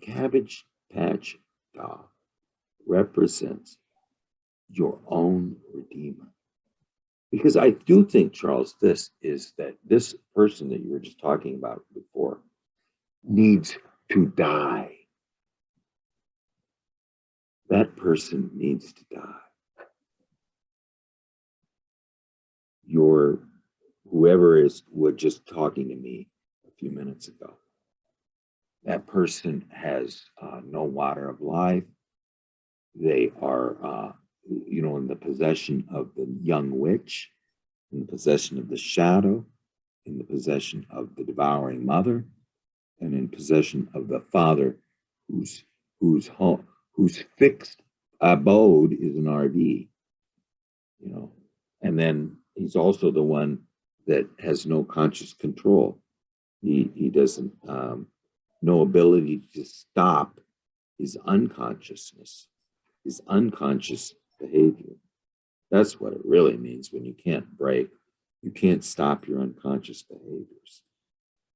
Cabbage Patch Doll represents your own Redeemer? Because I do think, Charles, this person that you were just talking about before needs to die. That person needs to die. Whoever was just talking to me a few minutes ago, that person has no water of life. They are you know, in the possession of the young witch, in the possession of the shadow, in the possession of the devouring mother, and in possession of the father whose fixed abode is an RV, you know. And then he's also the one that has no conscious control. He doesn't no ability to stop his unconsciousness, his unconscious behavior. That's what it really means when you can't break, you can't stop your unconscious behaviors.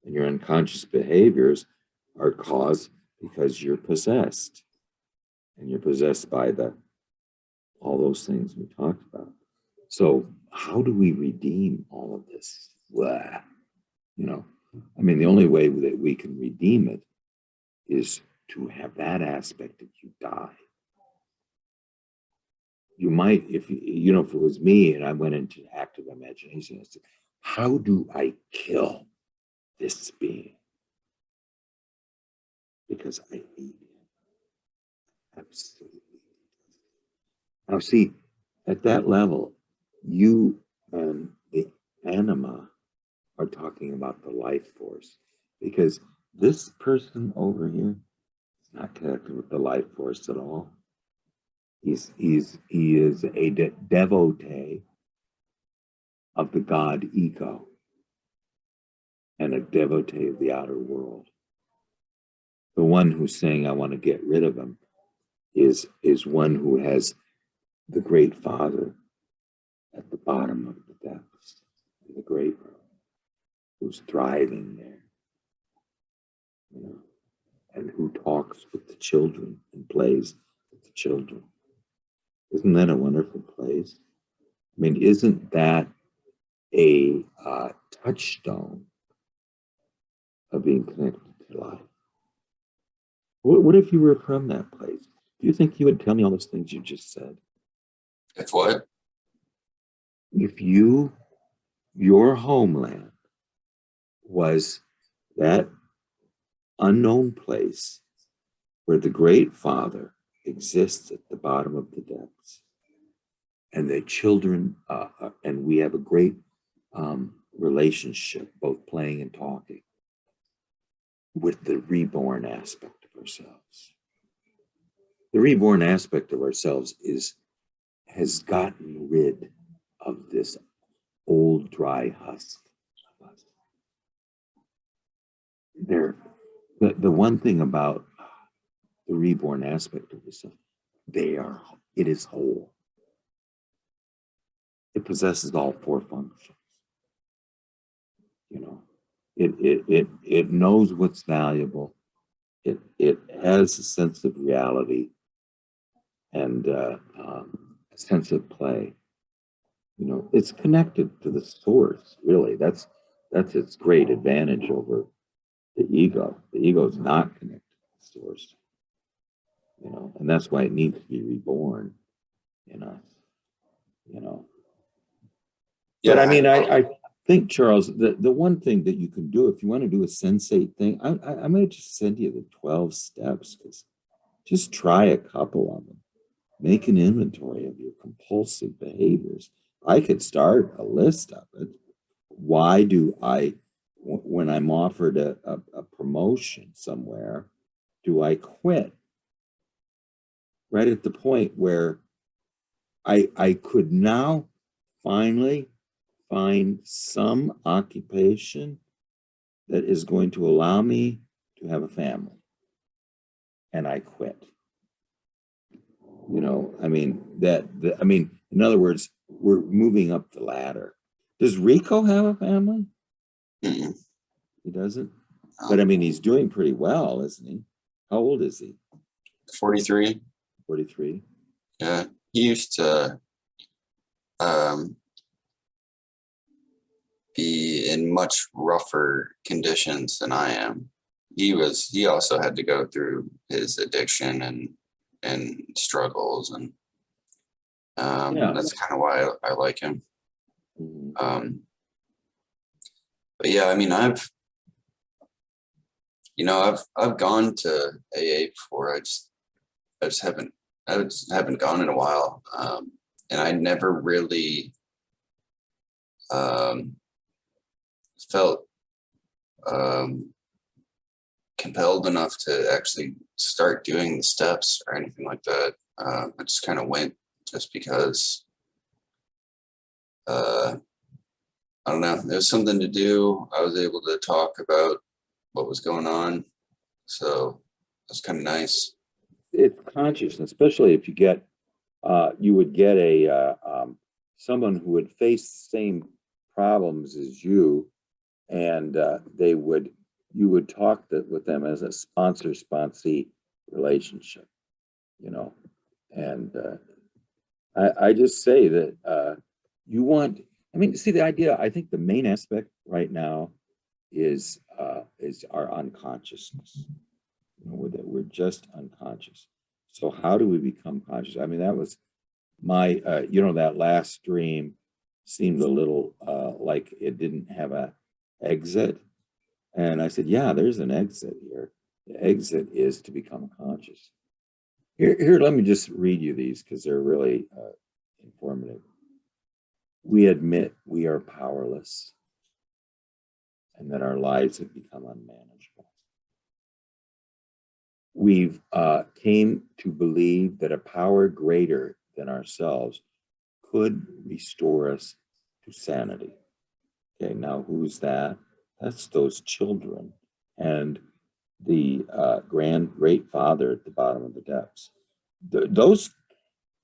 And your unconscious behaviors are caused because you're possessed. And you're possessed by all those things we talked about. So how do we redeem all of this? Blah. You know, I mean, the only way that we can redeem it is to have that aspect that you die. You might, if you know, if it was me and I went into active imagination, I said, how do I kill this being? Because I need it. Absolutely. Now, see, at that level, you and the anima are talking about the life force, because this person over here is not connected with the life force at all. He is a devotee of the God ego and a devotee of the outer world. The one who's saying, I want to get rid of him is one who has the great father at the bottom of the depths, in the great room, who's thriving there, you know, and who talks with the children and plays with the children. Isn't that a wonderful place? I mean, isn't that a touchstone of being connected to life? What if you were from that place? Do you think you would tell me all those things you just said? If what? If your homeland was that unknown place where the great father exists at the bottom of the depths, and the children, and we have a great relationship, both playing and talking, with the reborn aspect of ourselves. The reborn aspect of ourselves has gotten rid of this old dry husk of us. The one thing about the reborn aspect of yourself, it is whole. It possesses all four functions. You know, it knows what's valuable. It has a sense of reality and a sense of play. You know, it's connected to the source. Really, that's its great advantage over the ego. The ego is not connected to the source. You know, and that's why it needs to be reborn in us. You know, Yeah, but I mean, I think, Charles, the one thing that you can do if you want to do a sensate thing, I might just send you the 12 steps, because just try a couple of them. Make an inventory of your compulsive behaviors. I could start a list of it. Why do I, when I'm offered a promotion somewhere, do I quit? Right at the point where I could now finally find some occupation that is going to allow me to have a family, and I quit. You know, I mean, in other words, we're moving up the ladder. Does Rico have a family? mm, He doesn't. But I mean, he's doing pretty well, isn't he? How old is he? 43. 43. Yeah, he used to be in much rougher conditions than I am. He also had to go through his addiction and struggles, and that's kind of why I like him. Mm-hmm. But yeah, I mean, I've gone to AA before. I just haven't haven't gone in a while, and I never really felt compelled enough to actually start doing the steps or anything like that. I just kind of went just because I don't know, there was something to do. I was able to talk about what was going on, so that's kind of nice. It's consciousness, especially if you get, you would get someone who would face the same problems as you, and you would talk with them as a sponsor-sponsee relationship, you know. And I just say that you want, I mean, see the idea, I think the main aspect right now is our unconsciousness. You know, that we're just unconscious. So how do we become conscious? I mean, that was my, that last dream seemed a little like it didn't have a exit. And I said, yeah, there's an exit here. The exit is to become conscious. Here, let me just read you these because they're really informative. We admit we are powerless and that our lives have become unmanageable. We've came to believe that a power greater than ourselves could restore us to sanity. Okay, now who's that? That's those children and the great father at the bottom of the depths.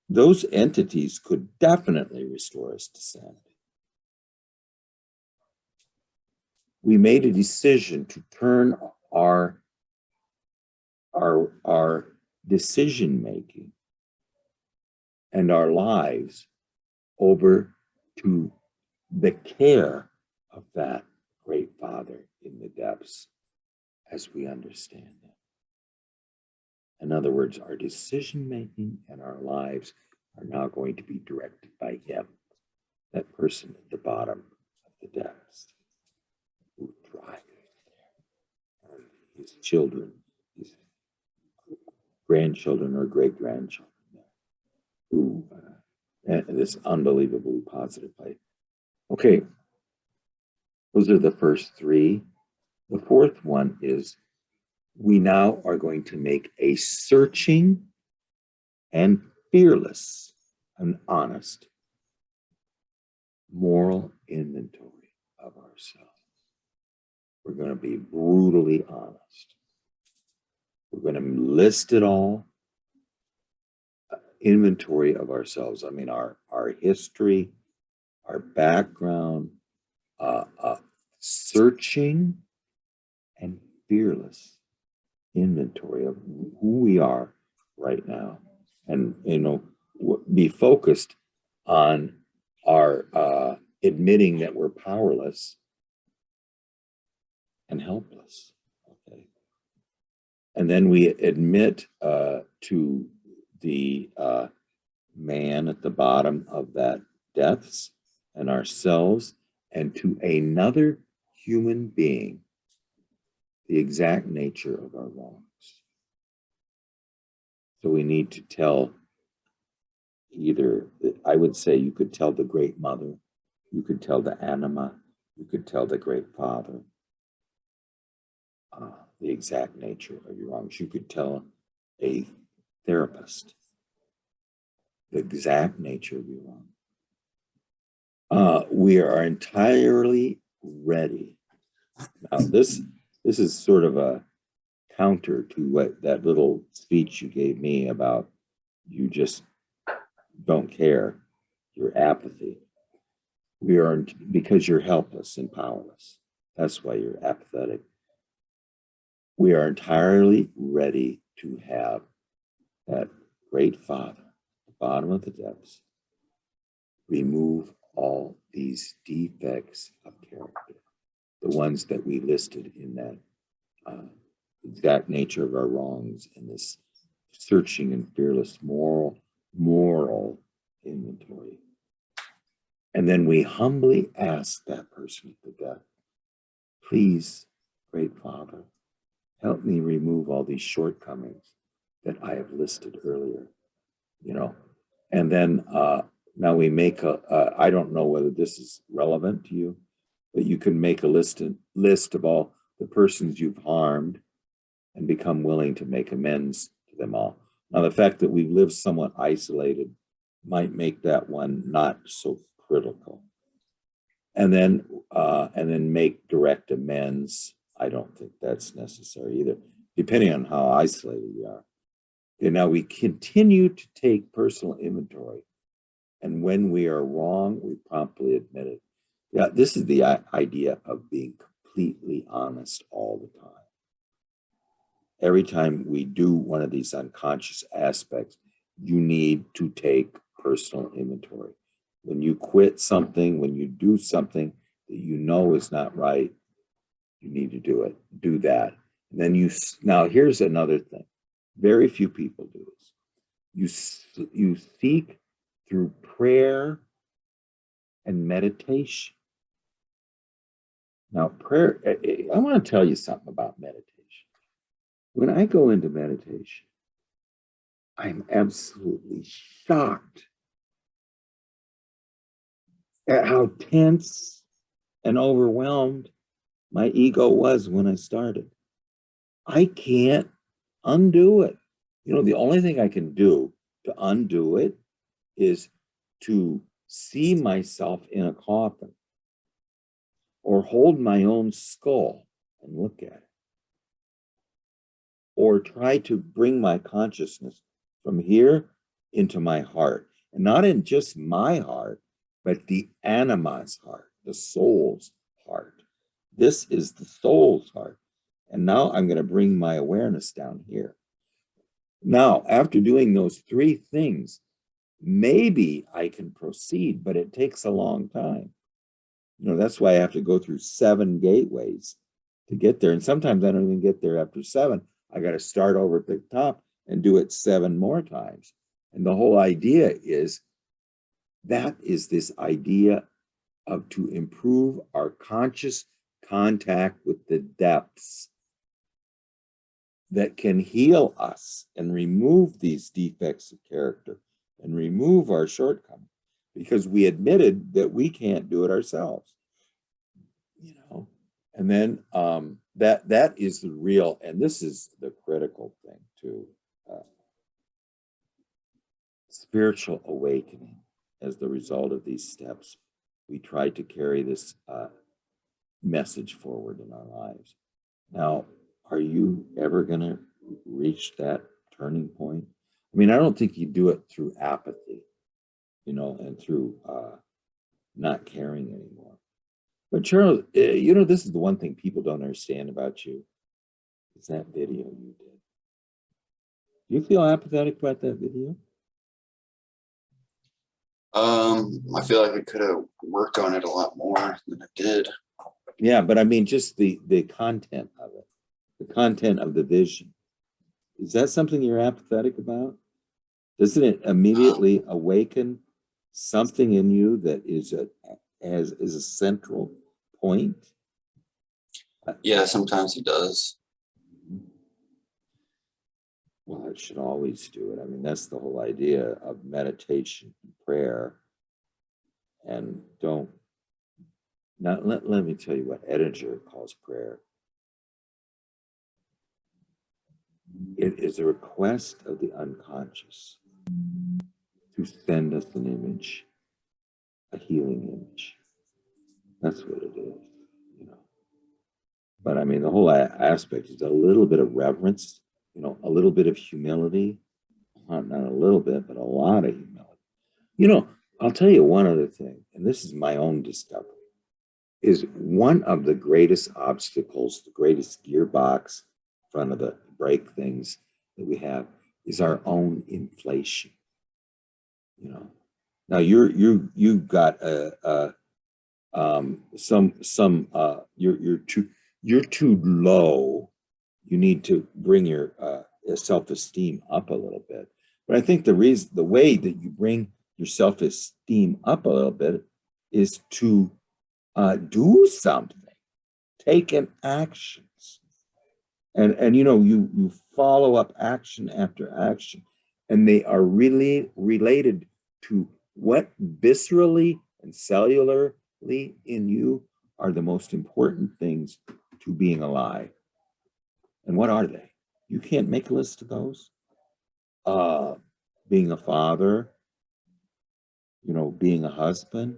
Those entities could definitely restore us to sanity. We made a decision to turn our decision making and our lives over to the care of that great father in the depths as we understand it. In other words, our decision making and our lives are now going to be directed by him, that person at the bottom of the depths who thrives there, and his children, his grandchildren or great grandchildren, who this unbelievably positive life. Okay, those are the first three. The fourth one is we now are going to make a searching and fearless and honest moral inventory of ourselves. We're going to be brutally honest. We're going to list it all. Inventory of ourselves. I mean, our history, our background, searching and fearless inventory of who we are right now, and be focused on our admitting that we're powerless and helpless. Okay, and then we admit to the man at the bottom of that depths and ourselves, and to another human being the exact nature of our wrongs. So we need to tell either, I would say you could tell the great mother, you could tell the anima, you could tell the great father the exact nature of your wrongs. You could tell a therapist the exact nature of your wrong. We are entirely ready. Now, this is sort of a counter to what that little speech you gave me about you just don't care, your apathy. We are, because you're helpless and powerless. That's why you're apathetic. We are entirely ready to have that great Father, the bottom of the depths, remove all these defects of character, the ones that we listed in that exact nature of our wrongs in this searching and fearless moral inventory. And then we humbly ask that person at the death, please, great Father, help me remove all these shortcomings that I have listed earlier. you know, and then now we make I don't know whether this is relevant to you, but you can make a list of all the persons you've harmed and become willing to make amends to them all. Now, the fact that we've lived somewhat isolated might make that one not so critical. And then make direct amends. I don't think that's necessary either, depending on how isolated we are. Okay, now we continue to take personal inventory, and when we are wrong, we promptly admit it. Yeah, this is the idea of being completely honest all the time. Every time we do one of these unconscious aspects, you need to take personal inventory. When you quit something, when you do something that you know is not right, you need to do it. Do that. And then now here's another thing. Very few people do this. You seek through prayer and meditation. Now, prayer, I want to tell you something about meditation. When I go into meditation, I'm absolutely shocked at how tense and overwhelmed my ego was when I started. I can't undo it. You know, the only thing I can do to undo it is to see myself in a coffin or hold my own skull and look at it, or try to bring my consciousness from here into my heart, and not in just my heart, but the anima's heart, the soul's heart. This is the soul's heart. And now I'm going to bring my awareness down here. Now, after doing those three things, maybe I can proceed, but it takes a long time. You know, that's why I have to go through 7 gateways to get there. And sometimes I don't even get there after 7. I got to start over at the top and do it 7 more times. And the whole idea is that is this idea of to improve our conscious contact with the depths that can heal us and remove these defects of character and remove our shortcomings, because we admitted that we can't do it ourselves, you know. And then that is the real, and this is the critical thing too, spiritual awakening. As the result of these steps, we try to carry this message forward in our lives. Now, are you ever going to reach that turning point? I mean, I don't think you do it through apathy, you know, and through not caring anymore. But Charles, you know, this is the one thing people don't understand about you, is that video you did. Do you feel apathetic about that video? I feel like I could have worked on it a lot more than I did. Yeah, but I mean, just the content of it, the content of the vision. Is that something you're apathetic about? Doesn't it immediately awaken something in you that is a central point? Yeah, sometimes it does. Well, it should always do it. I mean, that's the whole idea of meditation and prayer. And let me tell you what Edinger calls prayer. It is a request of the unconscious to send us an image, a healing image. That's what it is, you know. But I mean, the whole aspect is a little bit of reverence, you know, a little bit of humility, not a little bit, but a lot of humility. You know, I'll tell you one other thing, and this is my own discovery, is one of the greatest obstacles, the greatest gearbox in front of the brake things that we have is our own inflation. You know, now you've got you're too low. You need to bring your self-esteem up a little bit. But I think the way that you bring your self-esteem up a little bit is to do something, take an actions, and you know, you follow up action after action, and they are really related to what viscerally and cellularly in you are the most important things to being alive. And what are they? You can't make a list of those. Being a father, being a husband.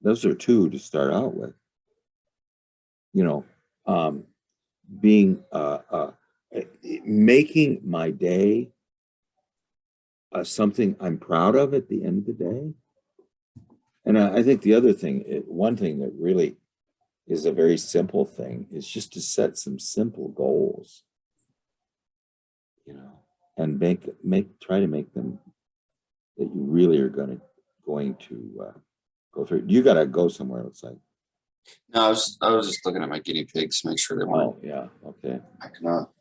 Those are two to start out with. Being making my day something I'm proud of at the end of the day. And I think the other thing, one thing that really is a very simple thing, is just to set some simple goals, and try to make them that you really are going to go through. You got to go somewhere. It's like, No, I was just looking at my guinea pigs to make sure they weren't yeah, okay. acting up.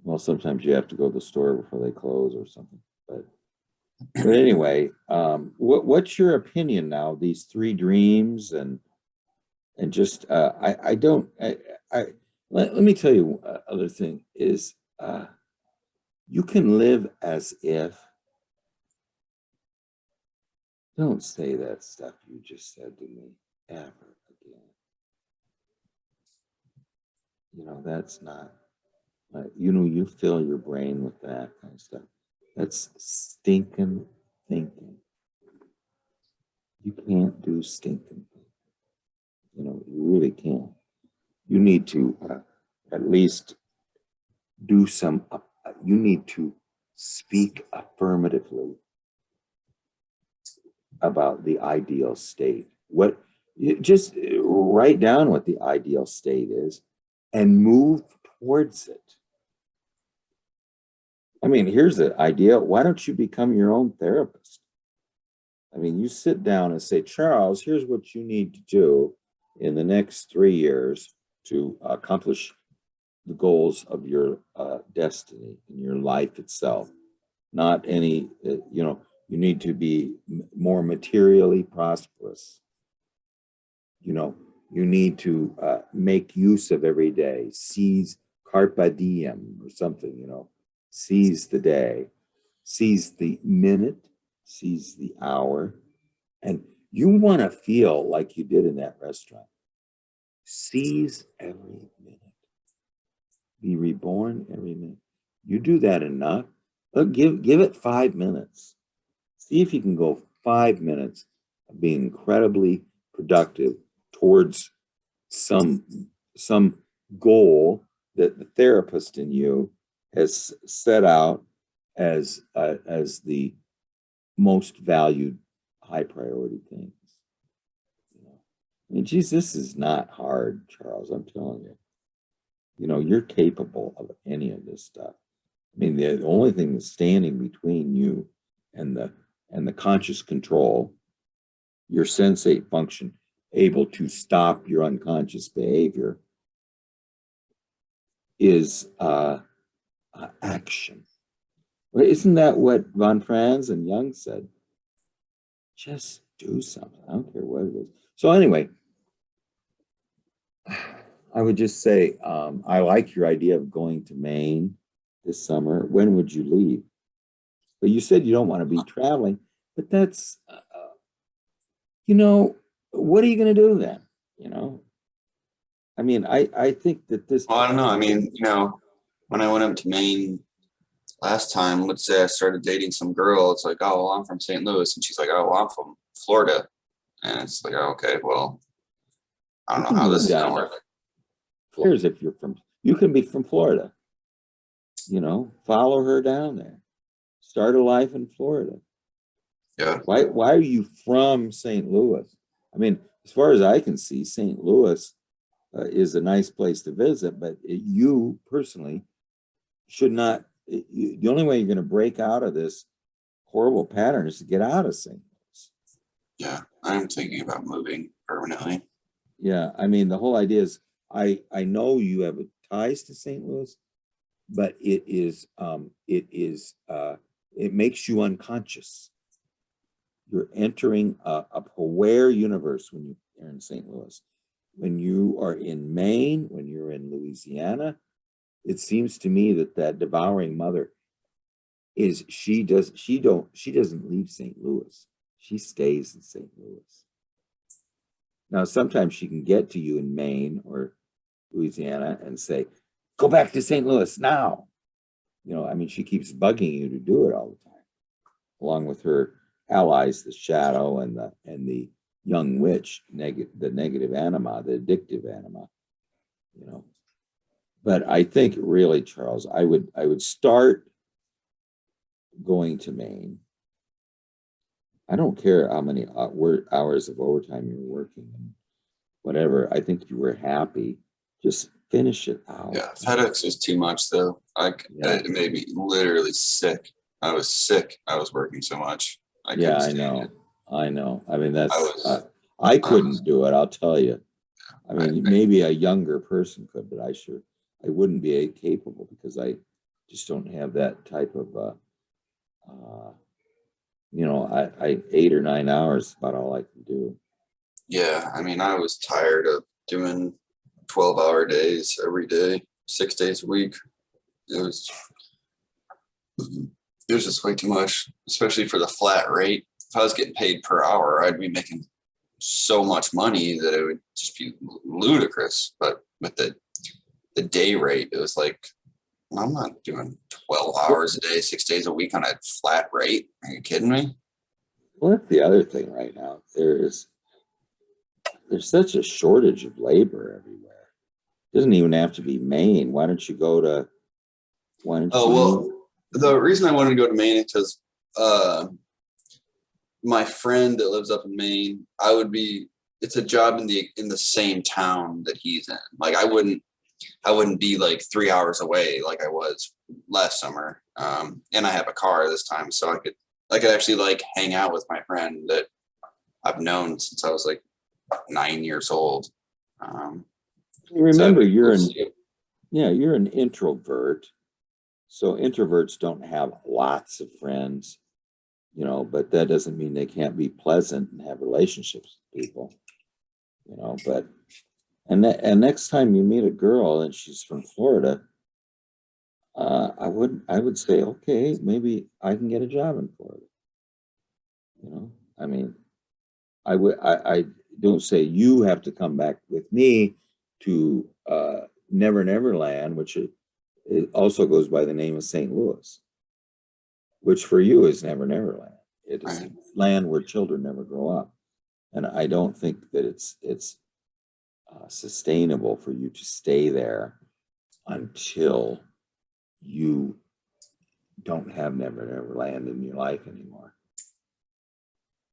Well, sometimes you have to go to the store before they close or something. But anyway, what's your opinion now? These three dreams and just I don't let me tell you other thing is you can live as if. Don't say that stuff you just said to me ever again. That's not. You fill your brain with that kind of stuff. That's stinking thinking. You can't do stinking thinking. You really can't. You need to at least do some. You need to speak affirmatively about the ideal state. Just write down what the ideal state is and move towards it. I mean, here's the idea. Why don't you become your own therapist? I mean, you sit down and say, Charles, here's what you need to do in the next 3 years to accomplish the goals of your destiny in your life itself. Not any, you need to be more materially prosperous. You need to make use of every day, seize carpe diem or something, seize the day, seize the minute, seize the hour. And you want to feel like you did in that restaurant. Seize every minute. Be reborn every minute. You do that enough. Give it 5 minutes. See if you can go 5 minutes of being incredibly productive towards some goal that the therapist in you has set out as the most valued high priority things. I mean, geez, this is not hard, Charles. I'm telling you. You're capable of any of this stuff. I mean, the only thing that's standing between you and the conscious control, your sensate function, able to stop your unconscious behavior, is action. Well, isn't that what von Franz and Jung said? Just do something. I don't care what it is. So anyway, I would just say I like your idea of going to Maine this summer. When would you leave? But you said you don't want to be traveling, but that's, what are you going to do then? I mean, I think that this. Well, I don't know. I mean, when I went up to Maine last time, let's say I started dating some girl. It's like, oh, well, I'm from St. Louis. And she's like, oh, well, I'm from Florida. And it's like, oh, okay, well, I don't know how this is going to work. Here's if you can be from Florida. Follow her down there. Start a life in Florida. Yeah. Why are you from St. Louis? I mean, as far as I can see, St. Louis is a nice place to visit, but you personally should not. The only way you're going to break out of this horrible pattern is to get out of St. Louis. Yeah, I'm thinking about moving permanently. Yeah, I mean, the whole idea is I know you have ties to St. Louis, but it makes you unconscious. You're entering a aware universe when you're in St. Louis. When you are in Maine, when you're in Louisiana, it seems to me that devouring mother is she doesn't leave St. Louis. She stays in St. Louis. Now, sometimes she can get to you in Maine or Louisiana and say, go back to St. Louis now. You know, I mean, she keeps bugging you to do it all the time, along with her allies, the shadow and the young witch, the negative anima, the addictive anima, you know. But I think really, Charles, I would start going to Maine. I don't care how many hours of overtime you're working and whatever. I think you were happy. Just finish it out. Yeah, FedEx is too much though. It made me literally sick. I was sick. I was working so much. I couldn't stand it. I know. I mean, I I couldn't do it. I'll tell you. I mean, maybe a younger person could, but I wouldn't be capable because I just don't have that type of, you know, I 8 or 9 hours is about all I can do. Yeah, I mean, I was tired of doing 12-hour days every day, 6 days a week. It was just way too much, especially for the flat rate. If I was getting paid per hour, I'd be making so much money that it would just be ludicrous. But with the day rate, it was like, I'm not doing 12 hours a day, 6 days a week on a flat rate. Are you kidding me? Well, that's the other thing right now. There's such a shortage of labor everywhere. It doesn't even have to be Maine. Why don't you go to, Well, the reason I wanted to go to Maine is because my friend that lives up in Maine, it's a job in the same town that he's in. Like I wouldn't be like 3 hours away like I was last summer. And I have a car this time, so I could actually like hang out with my friend that I've known since I was like 9 years old. Remember, you're an introvert. So introverts don't have lots of friends, you know, but that doesn't mean they can't be pleasant and have relationships with people, you know. But and next time you meet a girl and she's from Florida, I would say, okay, maybe I can get a job in Florida. You know, I mean, I don't say you have to come back with me to Never Land, which it also goes by the name of St. Louis, which for you is Never Land. It is land where children never grow up, and I don't think that it's sustainable for you to stay there until you don't have Never Land in your life anymore.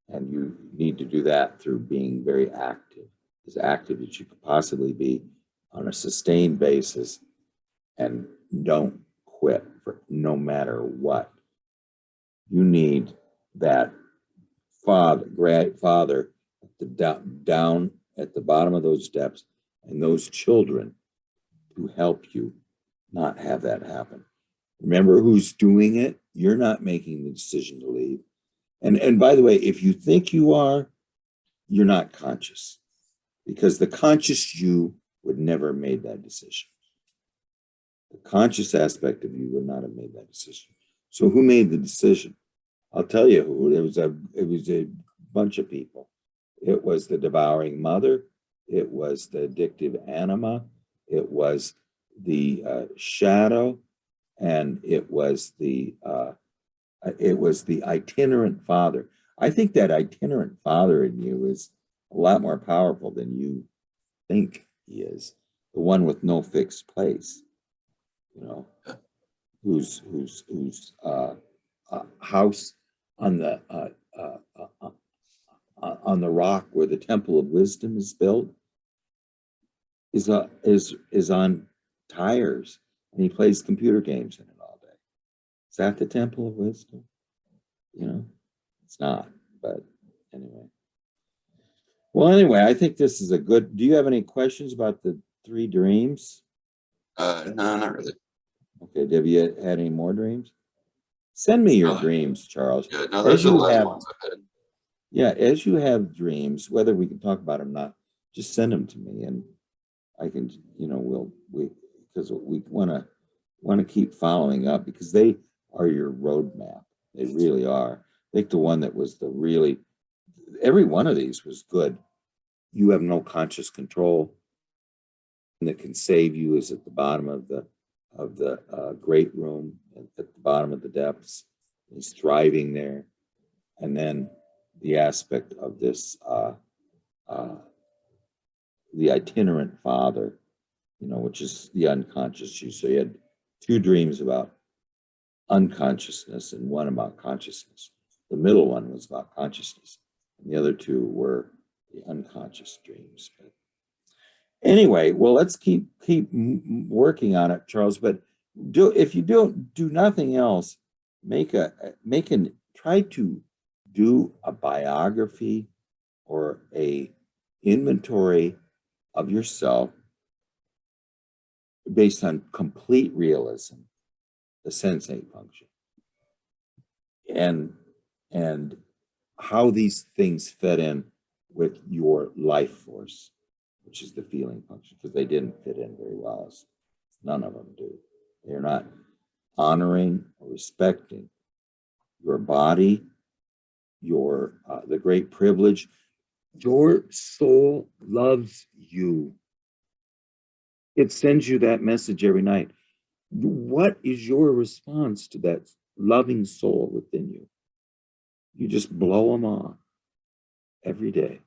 And you need to do that through being very active, as active as you could possibly be on a sustained basis, and don't quit for no matter what. You need that great father at the down at the bottom of those steps, and those children to help you not have that happen. Remember who's doing it. You're not making the decision to leave. And by the way, if you think you are, you're not conscious, because the conscious you would never have made that decision. The conscious aspect of you would not have made that decision. So who made the decision? I'll tell you who. It was a bunch of people. It was the devouring mother. It was the addictive anima. It was the shadow, and it was the itinerant father. I think that itinerant father in you is a lot more powerful than you think he is. The one with no fixed place, you know, whose house on the rock where the Temple of Wisdom is built is on tires, and he plays computer games in it all day. Is that the Temple of Wisdom? You know, it's not. But anyway. Well, anyway, I think this is a good. Do you have any questions about the 3 dreams? No, not really. Okay. Have you had any more dreams? Send me your dreams, Charles. Yeah, no, those are the last ones I've had. Yeah, as you have dreams, whether we can talk about them or not, just send them to me, and I can, because we want to keep following up, because are your roadmap. They really are. I think the one that was every one of these was good. You have no conscious control, and that can save you is at the bottom of the great room, at the bottom of the depths. He's thriving there. And then the aspect of this, the itinerant father, which is the unconscious you. So you had 2 dreams about unconsciousness and one about consciousness. The middle one was about consciousness, and the other 2 were the unconscious dreams. But anyway, well, let's keep working on it, Charles. But if you don't do nothing else, try to do a biography or a inventory of yourself based on complete realism, the sensate function, and how these things fit in with your life force, which is the feeling function, because they didn't fit in very well. None of them do. They're not honoring or respecting your body, the great privilege. Your soul loves you. It sends you that message every night. What is your response to that loving soul within you? You just blow them off every day.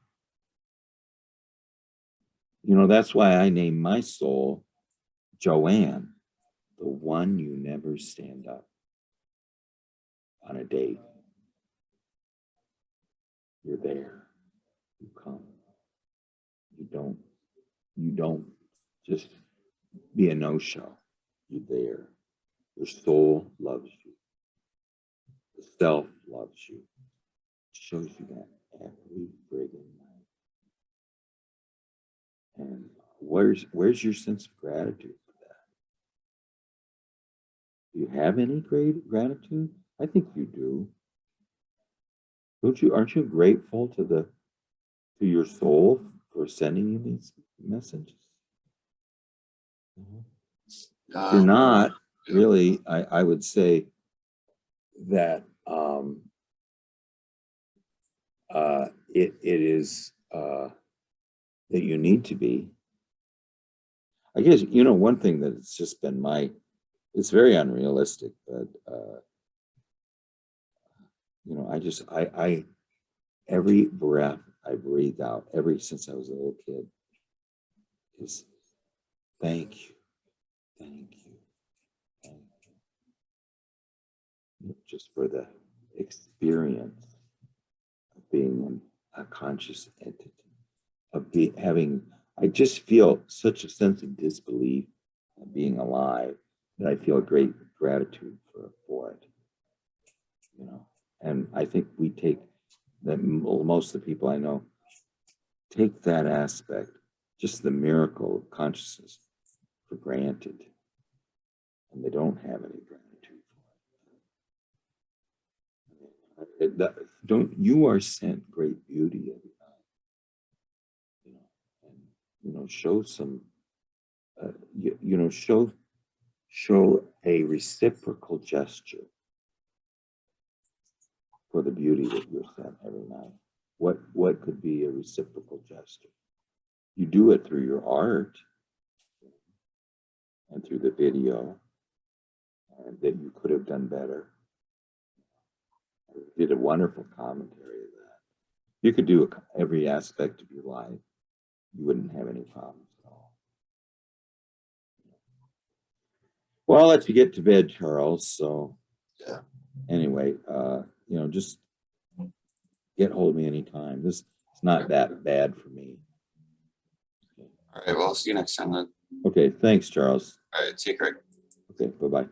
That's why I named my soul Joanne, the one you never stand up on a date. You're there. You come. You don't just be a no-show. You're there. Your soul loves you. The self loves you. It shows you that every friggin' night. And where's your sense of gratitude for that? Do you have any great gratitude? I think you do. Aren't you grateful to your soul for sending you these messages? If you're not, really, I would say that it is that you need to be. I guess, one thing that it's just been it's very unrealistic, but I every breath I breathe out, since I was a little kid, is thank you, thank you, thank you. Just for the experience of being a conscious entity, I just feel such a sense of disbelief of being alive that I feel great gratitude for it. And I think we take that, most of the people I know take that aspect, just the miracle of consciousness, for granted, and they don't have any gratitude for it. You are sent great beauty every night, and show some, show a reciprocal gesture for the beauty that you're sent every night. What could be a reciprocal gesture? You do it through your art and through the video, and that you could have done better. I did a wonderful commentary of that. You could do every aspect of your life. You wouldn't have any problems at all. Well, I'll let you get to bed, Charles. So yeah. Anyway, just get hold of me anytime. This is not that bad for me. All right, well, I'll see you next time then. Okay, thanks, Charles. All right, see you, Craig. Okay, bye-bye.